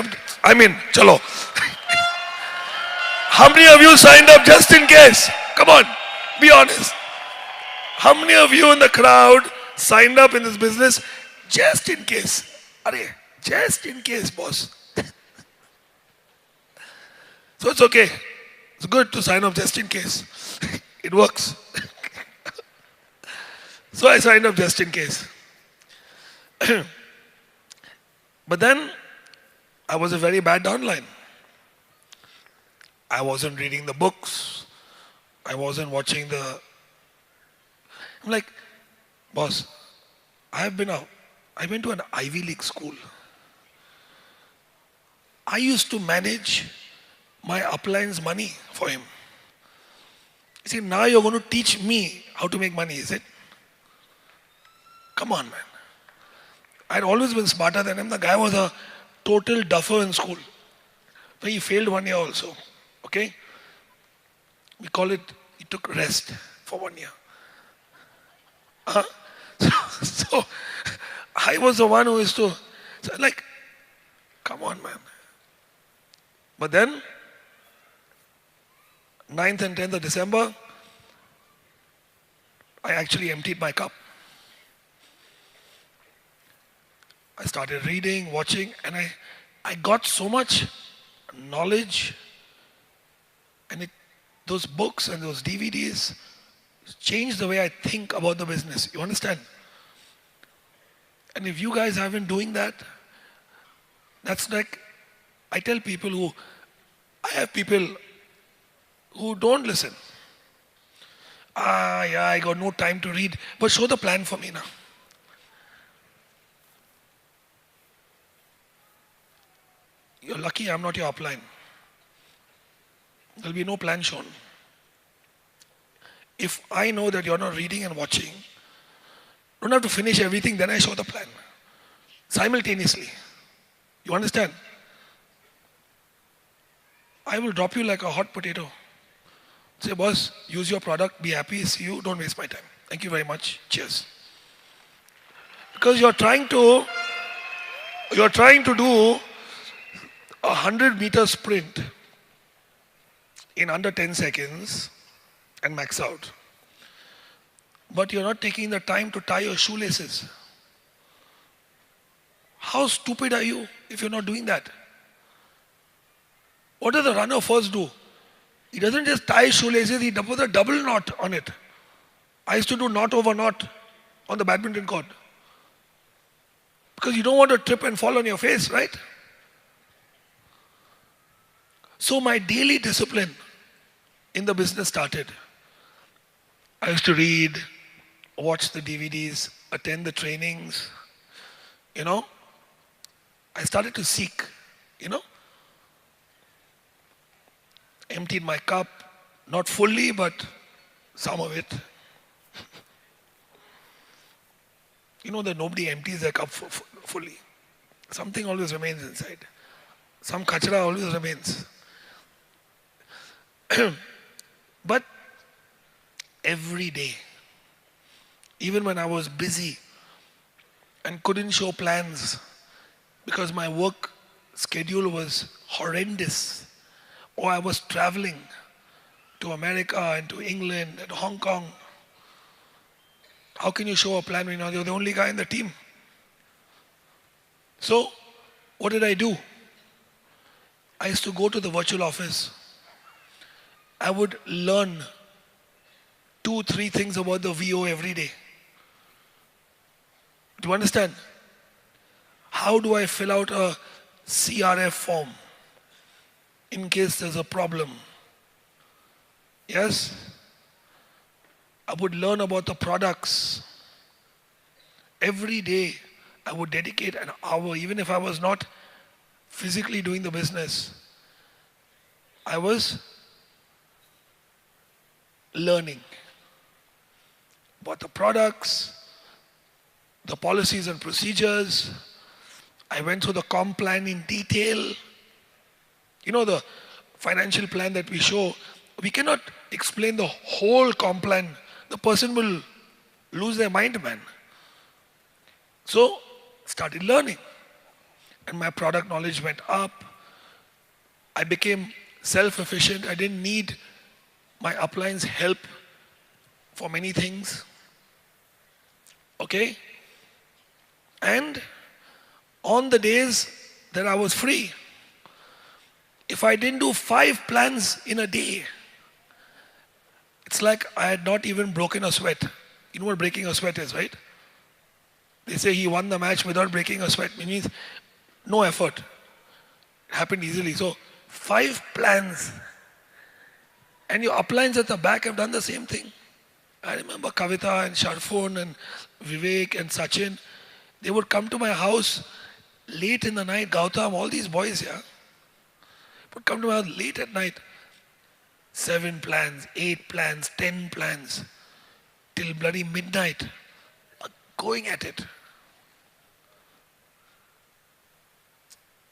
Chalo. How many of you signed up just in case? Come on, be honest. How many of you in the crowd signed up in this business just in case? Just in case, boss. So it's okay. It's good to sign up just in case. It works. So I signed up just in case. But then I was a very bad downline. I wasn't reading the books. I wasn't watching I'm like, boss, I went to an Ivy League school. I used to manage my upline's money for him. You see, now you're going to teach me how to make money, is it? Come on, man. I'd always been smarter than him. The guy was a total duffer in school. But he failed 1 year also. Okay? We call it, he took rest for 1 year. So I was the one who used to, come on, man. But then, 9th and 10th of December, I actually emptied my cup. I started reading, watching, and I got so much knowledge, and those books and those DVDs changed the way I think about the business. You understand? And if you guys have been doing that, that's like, I tell people I have people who don't listen. Yeah, I got no time to read, but show the plan for me now. You're lucky I'm not your upline. There'll be no plan shown. If I know that you're not reading and watching, don't have to finish everything, then I show the plan. Simultaneously. You understand? I will drop you like a hot potato. Say, boss, use your product, be happy, see you, don't waste my time. Thank you very much. Cheers. Because you're trying to do a 100-meter sprint in under 10 seconds and max out. But you're not taking the time to tie your shoelaces. How stupid are you if you're not doing that? What does the runner first do? He doesn't just tie his shoelaces, he puts a double knot on it. I used to do knot over knot on the badminton court. Because you don't want to trip and fall on your face, right? So my daily discipline in the business started. I used to read, watch the DVDs, attend the trainings. I started to seek, emptied my cup, not fully, but some of it. You know that nobody empties their cup fully. Something always remains inside. Some kachra always remains. But every day, even when I was busy and couldn't show plans because my work schedule was horrendous, or I was traveling to America and to England and Hong Kong, how can you show a plan when you're the only guy in the team? So, what did I do? I used to go to the virtual office. I would learn 2-3 things about the VO every day. Do you understand? How do I fill out a CRF form in case there's a problem? Yes? I would learn about the products. Every day I would dedicate an hour, even if I was not physically doing the business. I was learning about the products, the policies and procedures. I went through the comp plan in detail. You know, the financial plan that we show, we cannot explain the whole comp plan. The person will lose their mind, man. So, started learning. And my product knowledge went up. I became self-efficient. I didn't need my upline's help for many things. Okay? And on the days that I was free, if I didn't do 5 plans in a day, it's like I had not even broken a sweat. You know what breaking a sweat is, right? They say he won the match without breaking a sweat. It means no effort. It happened easily. So 5 plans. And your uplines at the back have done the same thing. I remember Kavita and Sharfon and Vivek and Sachin. They would come to my house late in the night. Gautam, all these boys, yeah, would come to my house late at night. 7 plans, 8 plans, 10 plans, till bloody midnight, going at it.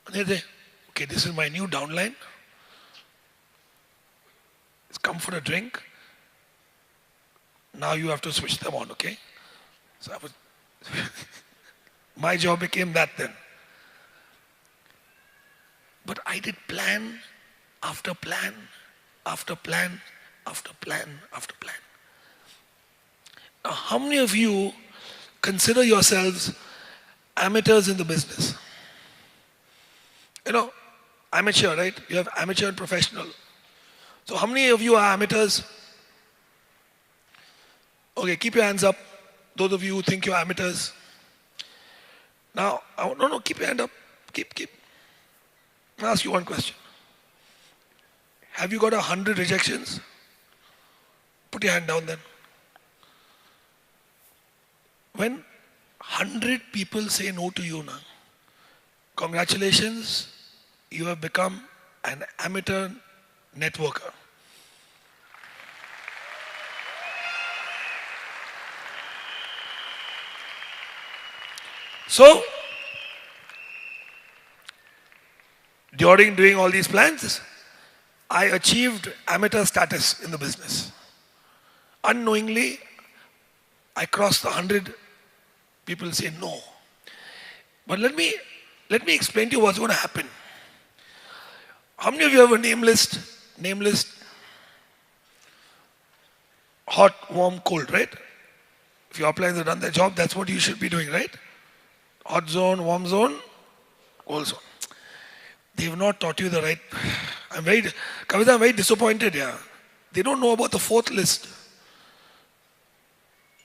And they say, okay, this is my new downline. It's come for a drink. Now you have to switch them on, okay? So I was, my job became that then. But I did plan after plan, after plan, after plan, after plan. Now, how many of you consider yourselves amateurs in the business? You know, amateur, right? You have amateur and professional. So how many of you are amateurs? Okay, keep your hands up. Those of you who think you're amateurs. Now, no, keep your hand up. Keep. I'll ask you one question. Have you got 100 rejections? Put your hand down then. When 100 people say no to you now, congratulations, you have become an amateur networker. So, during doing all these plans, I achieved amateur status in the business. Unknowingly, I crossed the 100. People say no. But let me explain to you what's going to happen. How many of you have a name list? Name list? Hot, warm, cold, right? If your uplines have done their job, that's what you should be doing, right? Hot zone, warm zone, cold zone. They have not taught you the right. Kavita, I'm very disappointed, yeah. They don't know about the 4th list.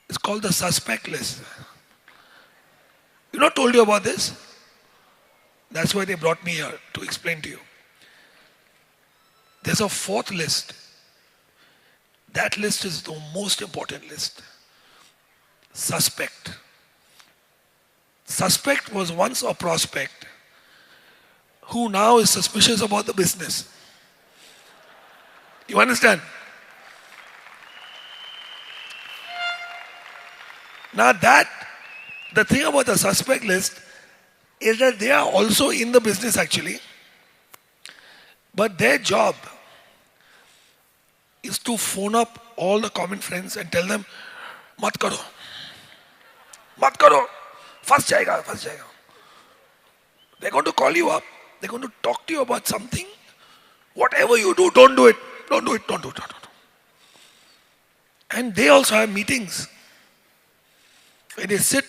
It's called the suspect list. You not told you about this? That's why they brought me here, to explain to you. There's a 4th list. That list is the most important list. Suspect. Suspect was once a prospect who now is suspicious about the business. You understand? Now the thing about the suspect list is that they are also in the business actually. But their job is to phone up all the common friends and tell them, mat karo, fas jayega, fas jayega. They're going to call you up. They're going to talk to you about something. Whatever you do, don't do it. Don't do it. Don't do it. Don't do it. And they also have meetings where they sit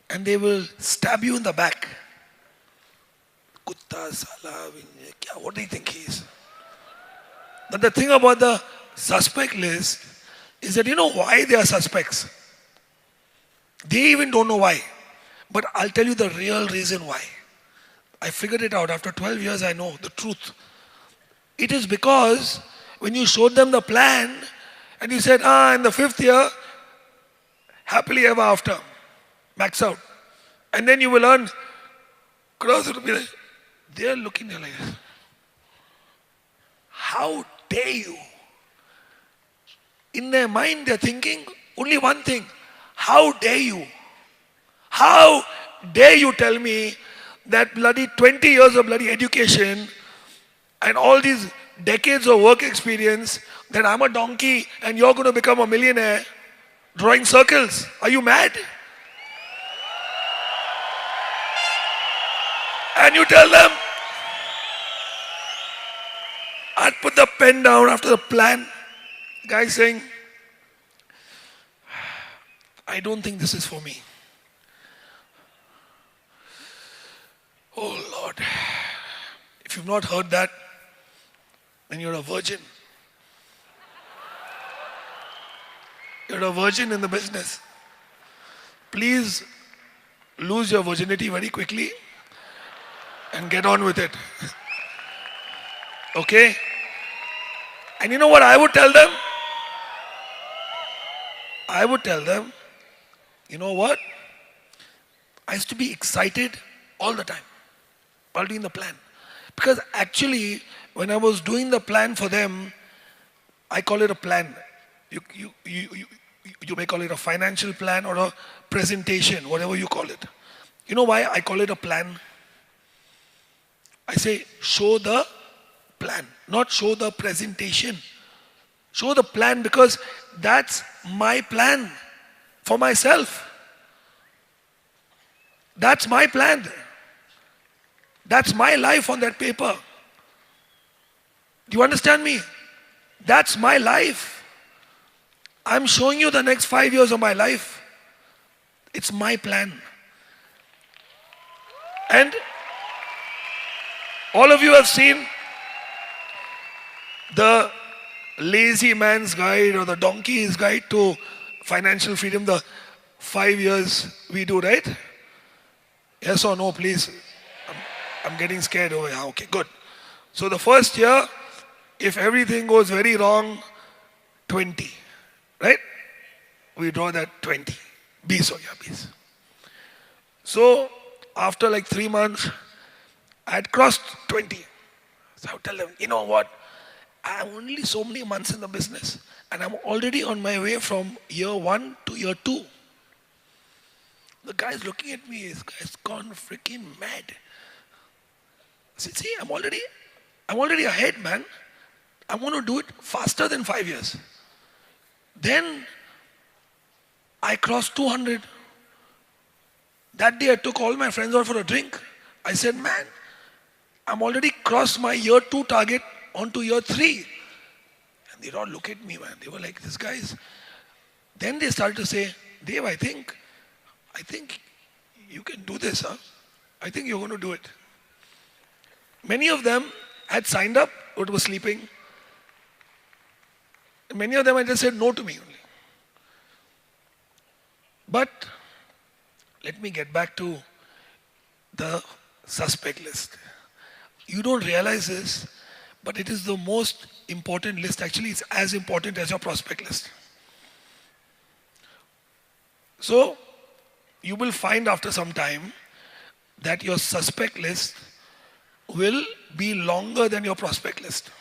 and they will stab you in the back. Kutta, sala, what do you think he is? But the thing about the suspect list is that you know why they are suspects. They even don't know why. But I'll tell you the real reason why. I figured it out. After 12 years, I know the truth. It is because when you showed them the plan and you said, in the 5th year, happily ever after, max out. And then you will earn crores of rupees. They are looking at you like this. How dare you? In their mind, they're thinking only one thing. How dare you? How dare you tell me that bloody 20 years of bloody education and all these decades of work experience that I'm a donkey and you're going to become a millionaire drawing circles? Are you mad? And you tell them, I'd put the pen down after the plan. The guy saying, I don't think this is for me. Oh Lord, if you've not heard that, then you're a virgin. You're a virgin in the business. Please lose your virginity very quickly and get on with it. Okay? And you know what I would tell them? I would tell them, you know what? I used to be excited all the time while doing the plan. Because actually, when I was doing the plan for them, I call it a plan. You may call it a financial plan or a presentation, whatever you call it. You know why I call it a plan? I say, show the plan, not show the presentation. Show the plan because that's my plan for myself. That's my plan. That's my life on that paper. Do you understand me? That's my life. I'm showing you the next 5 years of my life. It's my plan. And all of you have seen the lazy man's guide or the donkey's guide to financial freedom, the 5 years we do, right? Yes or no, please? I'm getting scared. Oh, yeah, okay, good. So the first year, if everything goes very wrong, 20, right? We draw that 20. 20 ho gaya, 20. So after like 3 months, I had crossed 20. So I would tell them, you know what? I'm only so many months in the business and I'm already on my way from year 1 to year 2. The guy's looking at me, this guy's gone freaking mad. I said, see, I'm already ahead, man. I'm going to do it faster than 5 years. Then I crossed 200. That day I took all my friends out for a drink. I said, man, I'm already crossed my year 2 target onto year 3. And they'd all look at me, man. They were like, this guy's. Then they started to say, Dave, I think you can do this, huh? I think you're going to do it. Many of them had signed up, but were sleeping. Many of them had just said no to me only. But let me get back to the suspect list. You don't realize this, but it is the most important list. Actually, it's as important as your prospect list. So, you will find after some time that your suspect list will be longer than your prospect list.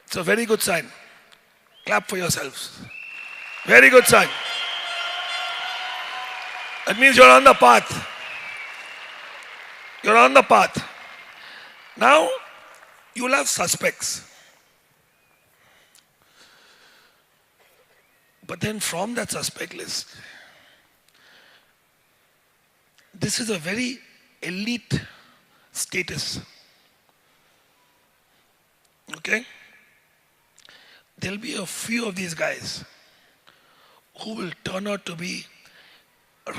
It's a very good sign. Clap for yourselves. Very good sign. That means you're on the path. You're on the path. Now, you will have suspects. But then from that suspect list, this is a very elite status. Okay? There'll be a few of these guys who will turn out to be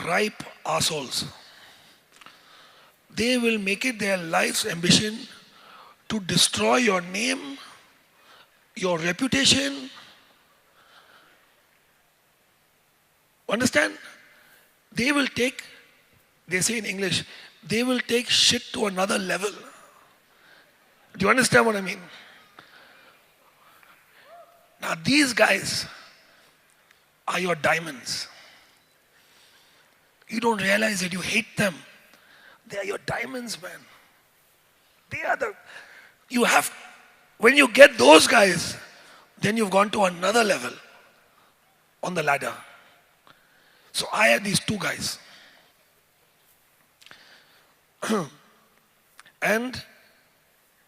ripe assholes. They will make it their life's ambition to destroy your name, your reputation. Understand? They will take, they say in English, they will take shit to another level. Do you understand what I mean? Now these guys are your diamonds. You don't realize it, you hate them. They are your diamonds, man. They are you have, when you get those guys, then you've gone to another level on the ladder. So I had these two guys. And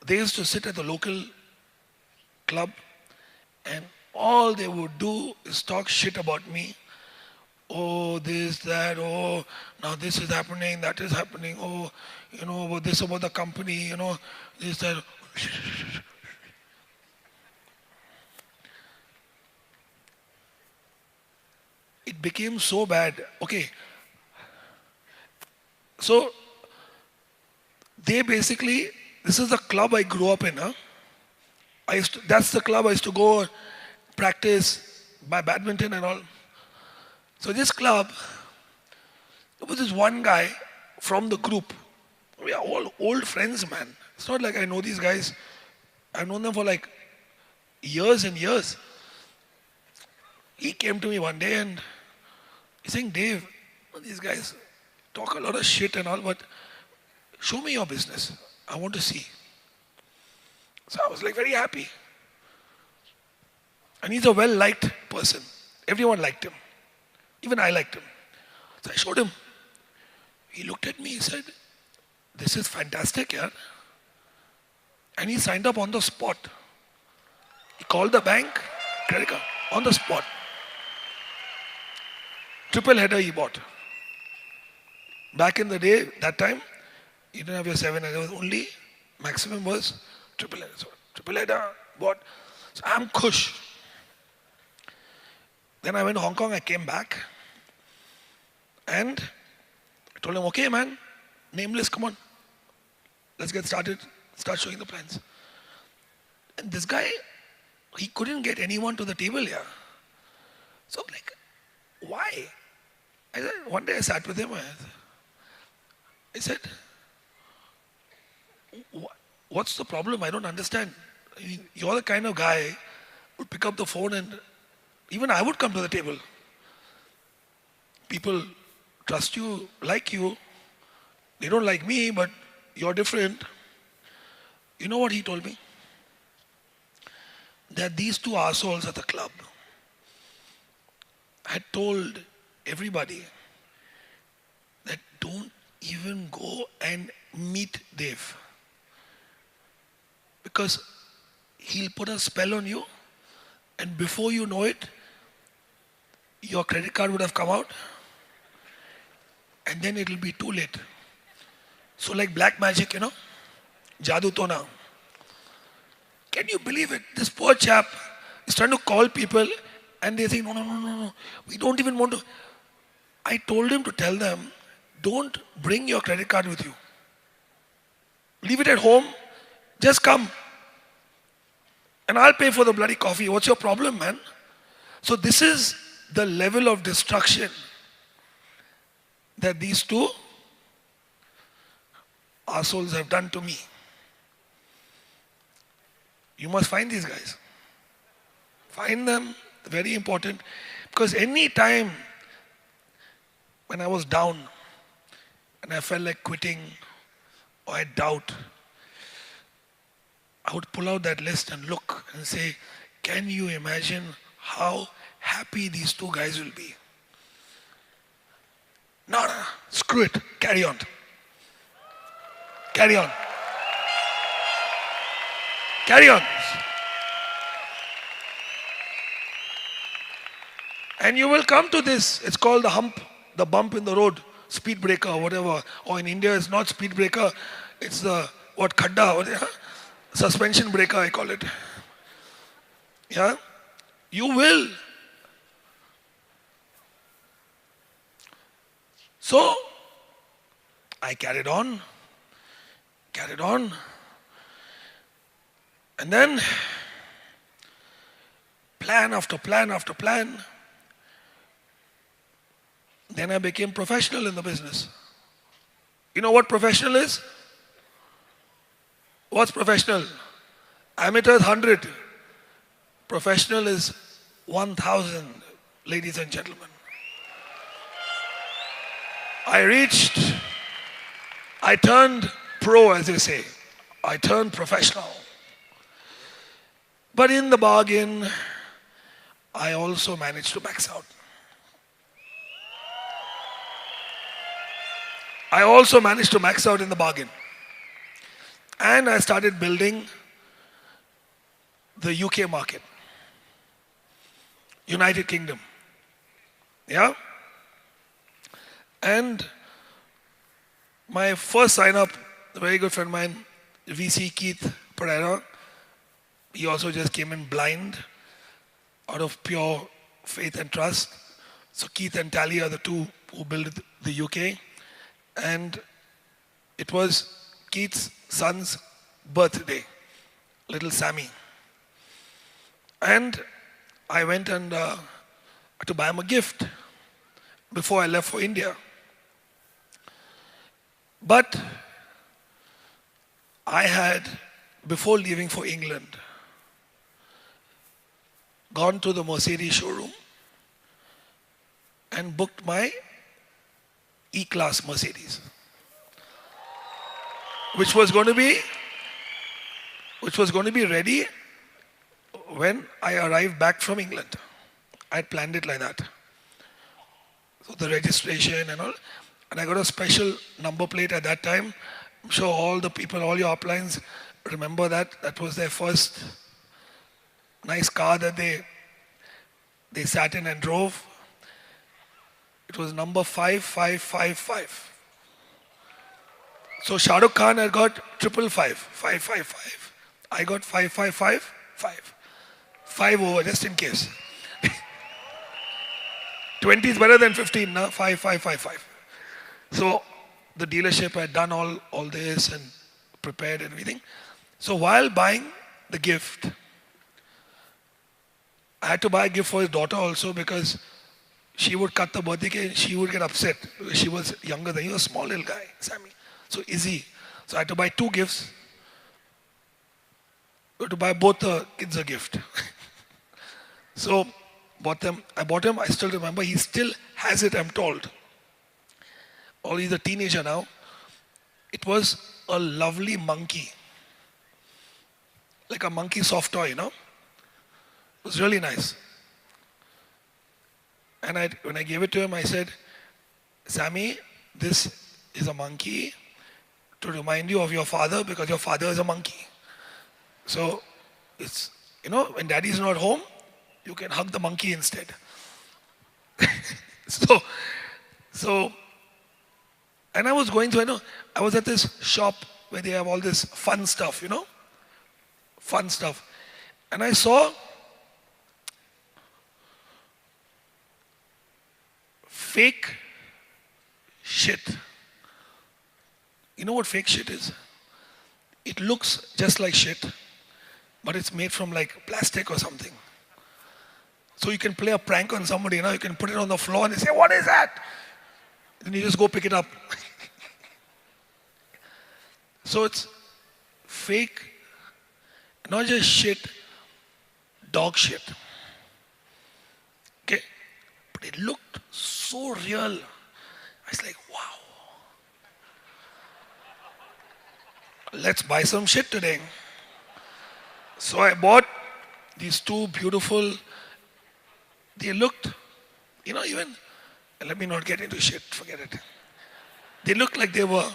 they used to sit at the local club and all they would do is talk shit about me. Oh, this, that, oh, now this is happening, that is happening, oh, this about the company, this, that. It became so bad. Okay. So, they basically, this is the club I grew up in. Huh? That's the club I used to go practice my badminton and all. So this club, there was this one guy from the group. We are all old friends, man. It's not like I know these guys. I've known them for like years and years. He came to me one day and he's saying, Dave, these guys talk a lot of shit and all, but show me your business. I want to see. So I was like very happy. And he's a well-liked person. Everyone liked him. Even I liked him. So I showed him. He looked at me, he said, this is fantastic, yeah. And he signed up on the spot. He called the bank, credit card, on the spot. Triple header he bought. Back in the day, that time, you didn't have your 7 header, was only maximum was triple header. So triple header bought. So I'm kush. Then I went to Hong Kong, I came back. And I told him, okay man, nameless, come on. Let's get started, start showing the plans. And this guy, he couldn't get anyone to the table here. So I'm like, why? One day I sat with him, I said, what's the problem? I don't understand. I mean, you're the kind of guy who would pick up the phone and even I would come to the table. People trust you, like you. They don't like me, but you're different. You know what he told me? That these two assholes at the club had told everybody that don't even go and meet Dave. Because he'll put a spell on you and before you know it, your credit card would have come out and then it'll be too late. So like black magic, Jadoo to na. Can you believe it? This poor chap is trying to call people and they say, no. We don't even want to. I told him to tell them, don't bring your credit card with you. Leave it at home. Just come. And I'll pay for the bloody coffee. What's your problem, man? So this is the level of destruction that these two assholes have done to me. You must find these guys. Find them, very important. Because any time when I was down and I felt like quitting or I had doubt, I would pull out that list and look and say, can you imagine how happy these two guys will be? No, screw it, carry on. Carry on. Carry on. And you will come to this. It's called the hump, the bump in the road, speed breaker, whatever. Or in India, it's not speed breaker. It's the, what, khadda, suspension breaker, I call it. Yeah? You will. So, I carried on. And then, plan after plan after plan. Then I became professional in the business. You know what professional is? What's professional? Amateur is 100. Professional is 1,000, ladies and gentlemen. I turned pro, as they say. I turned professional. But in the bargain, I also managed to max out. I also managed to max out in the bargain. And I started building the UK market. United Kingdom. Yeah? And my first sign-up, a very good friend of mine, VC Keith Pereira, he also just came in blind out of pure faith and trust. So Keith and Tally are the two who built the UK. And it was Keith's son's birthday, little Sammy. And I went and to buy him a gift before I left for India. But I had, before leaving for England, gone to the Mercedes showroom and booked my E-Class Mercedes, which was going to be ready when I arrived back from England. I had planned it like that. So the registration and all, and I got a special number plate at that time. I'm sure all the people, all your uplines remember that. That was their first nice car that they sat in and drove. It was number 5555. So Shah Rukh Khan had got 555. I got 5555. 5 over, just in case. 20 is better than 15, now 5555. So the dealership had done all this and prepared and everything. So while buying the gift, I had to buy a gift for his daughter also because she would cut the birthday cake and she would get upset. She was younger than you, a small little guy, Sammy. So Izzy. So I had to buy 2 gifts. I had to buy both the kids a gift. So I bought him, I still remember, he still has it, I'm told. Or he's a teenager now. It was a lovely monkey. Like a monkey soft toy, you know. It was really nice. And when I gave it to him, I said, Sammy, this is a monkey to remind you of your father because your father is a monkey. So, it's, when daddy is not home, you can hug the monkey instead. So, and I was going to, I was at this shop where they have all this fun stuff, fun stuff. And I saw fake shit. You know what fake shit is? It looks just like shit, but it's made from like plastic or something. So you can play a prank on somebody, you can put it on the floor and they say, what is that? Then you just go pick it up. So it's fake, not just shit, dog shit. Okay? But it looked so real. I was like, wow. Let's buy some shit today. So I bought these 2 beautiful, they looked, even, let me not get into shit, forget it. They looked like they were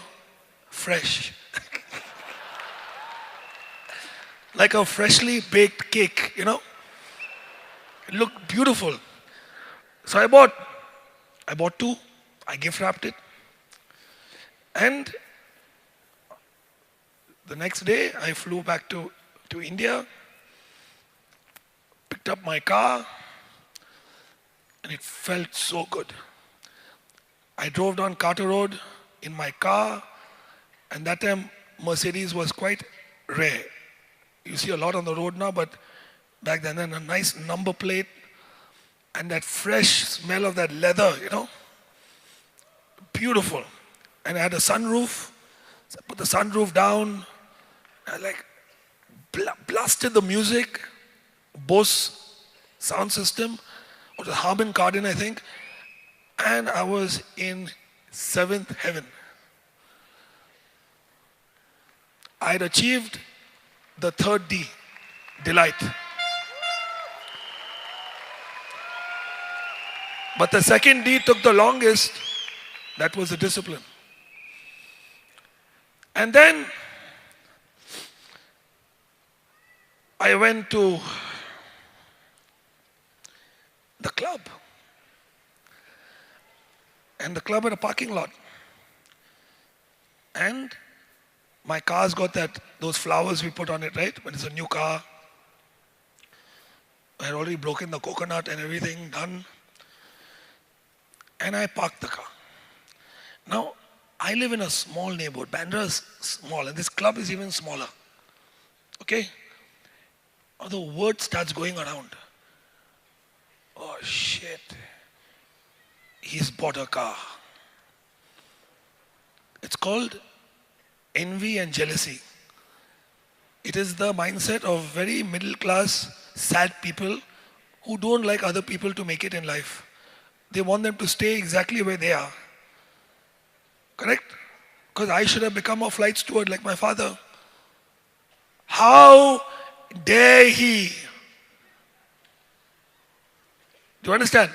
fresh. like a freshly baked cake, you know. It looked beautiful. So I bought two. I gift wrapped it. And the next day, I flew back to India, picked up my car, and it felt so good. I drove down Carter Road in my car, and that time Mercedes was quite rare. You see a lot on the road now, but back then a nice number plate and that fresh smell of that leather, you know, beautiful. And I had a sunroof, so I put the sunroof down, I like blasted the music, Bose sound system, or the Harman Kardon, I think, and I was in seventh heaven. I had achieved the third D, delight. But the second D took the longest. That was the discipline. And then I went to the club. And the club had a parking lot. And my car's got those flowers we put on it, right? When it's a new car. I had already broken the coconut and everything done. And I parked the car. Now, I live in a small neighborhood. Bandra is small, and this club is even smaller. Okay? Now the word starts going around. Oh shit. He's bought a car. It's called envy and jealousy. It is the mindset of very middle class, sad people who don't like other people to make it in life. They want them to stay exactly where they are. Correct? Because I should have become a flight steward like my father. How dare he? Do you understand?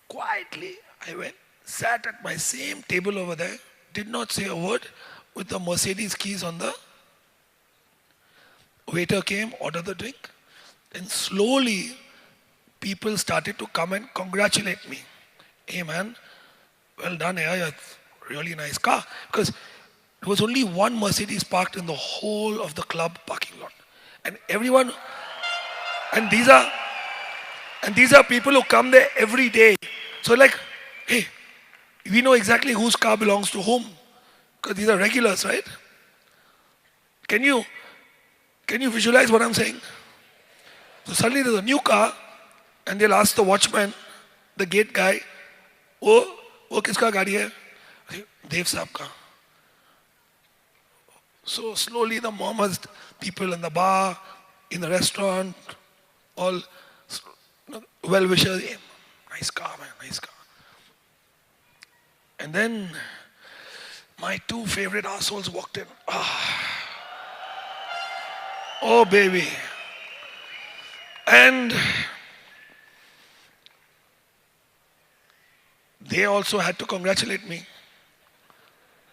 Quietly, I went, sat at my same table over there, did not say a word, with the Mercedes keys on the. Waiter came, ordered the drink, and slowly people started to come and congratulate me. Hey man, well done, yeah, you have a really nice car. Because there was only one Mercedes parked in the whole of the club parking lot. And everyone, and these are people who come there every day. So like, hey, we know exactly whose car belongs to whom. Because these are regulars, right? Can you visualize what I'm saying? So suddenly there's a new car, and they'll ask the watchman, the gate guy, वो किसका गाड़ी है? Dev साहब का. So slowly the Mohammeds, people in the bar, in the restaurant, all well wishers. Hey, nice car, man, nice car. And then my two favorite assholes walked in. Oh baby. And they also had to congratulate me.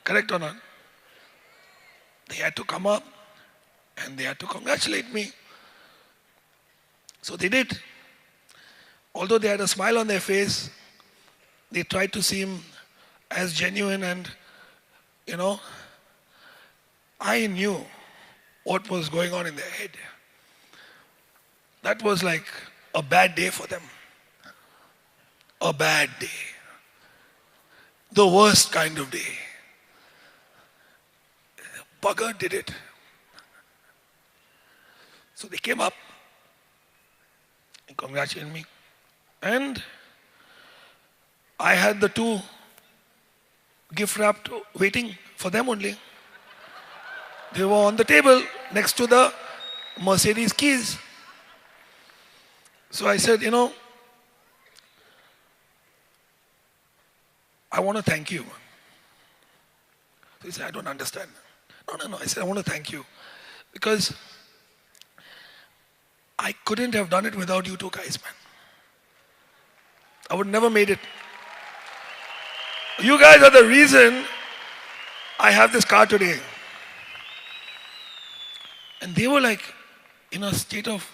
Correct or not? They had to come up and they had to congratulate me. So they did. Although they had a smile on their face, they tried to seem as genuine, and you know, I knew what was going on in their head. That was like a bad day for them. A bad day. The worst kind of day. Bugger did it. So they came up and congratulated me. And I had the two gift wrapped waiting for them only. They were on the table next to the Mercedes keys. So I said, you know, I want to thank you. So he said, I don't understand. No. I said, I want to thank you. Because I couldn't have done it without you two guys, man. I would never made it. You guys are the reason I have this car today. And they were like in a state of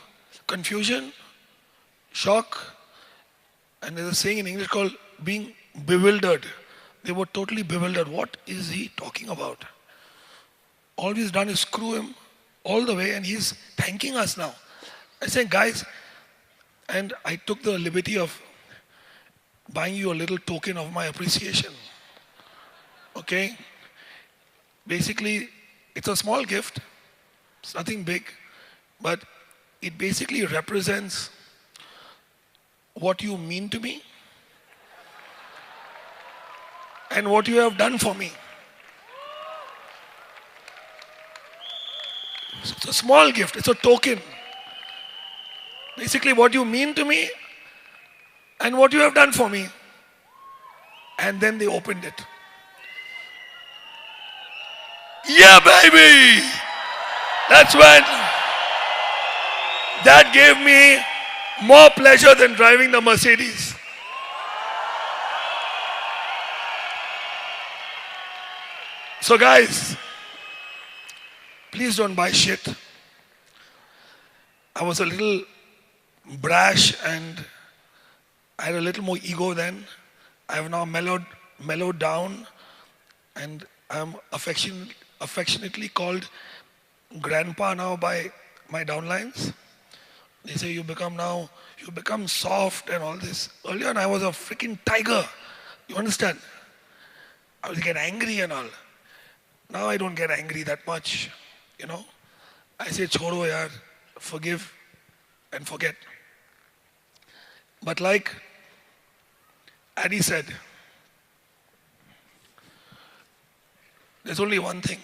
confusion, shock, and there's a saying in English called being bewildered. They were totally bewildered. What is he talking about? All he's done is screw him all the way, and he's thanking us now. I said, guys, and I took the liberty of buying you a little token of my appreciation. Okay? Basically, it's a small gift. It's nothing big, but it basically represents what you mean to me and what you have done for me. It's a small gift, it's a token. Basically, what you mean to me and what you have done for me. And then they opened it. Yeah, baby! That's when that gave me more pleasure than driving the Mercedes. So guys, please don't buy shit. I was a little brash and I had a little more ego then. I have now mellowed down, and I'm affectionately called grandpa now by my downlines. They say you become soft and all this. Earlier on I was a freaking tiger. You understand? I would get angry and all. Now I don't get angry that much, you know. I say chodo yaar, forgive and forget. But like Addy said, there's only one thing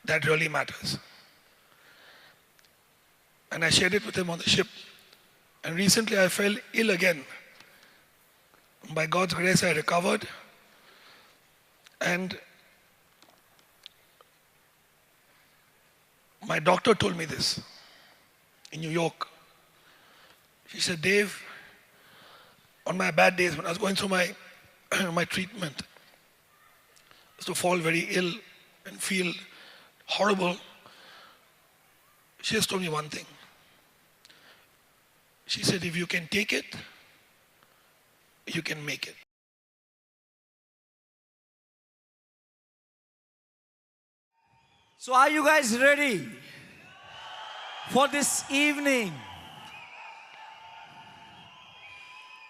that really matters. And I shared it with him on the ship. And recently I fell ill again. By God's grace I recovered. And my doctor told me this in New York. She said, Dave, on my bad days when I was going through my my treatment, I used to fall very ill and feel horrible. She just told me one thing. She said, if you can take it, you can make it. So are you guys ready for this evening?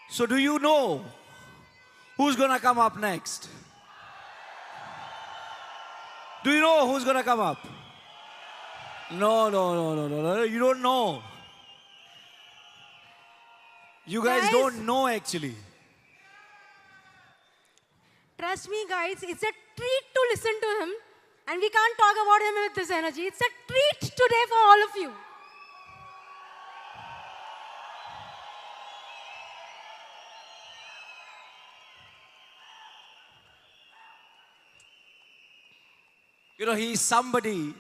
So do you know who's gonna come up next? Do you know who's gonna come up? No, you don't know. You guys don't know actually. Trust me, guys, it's a treat to listen to him. And we can't talk about him with this energy. It's a treat today for all of you. You know, he's somebody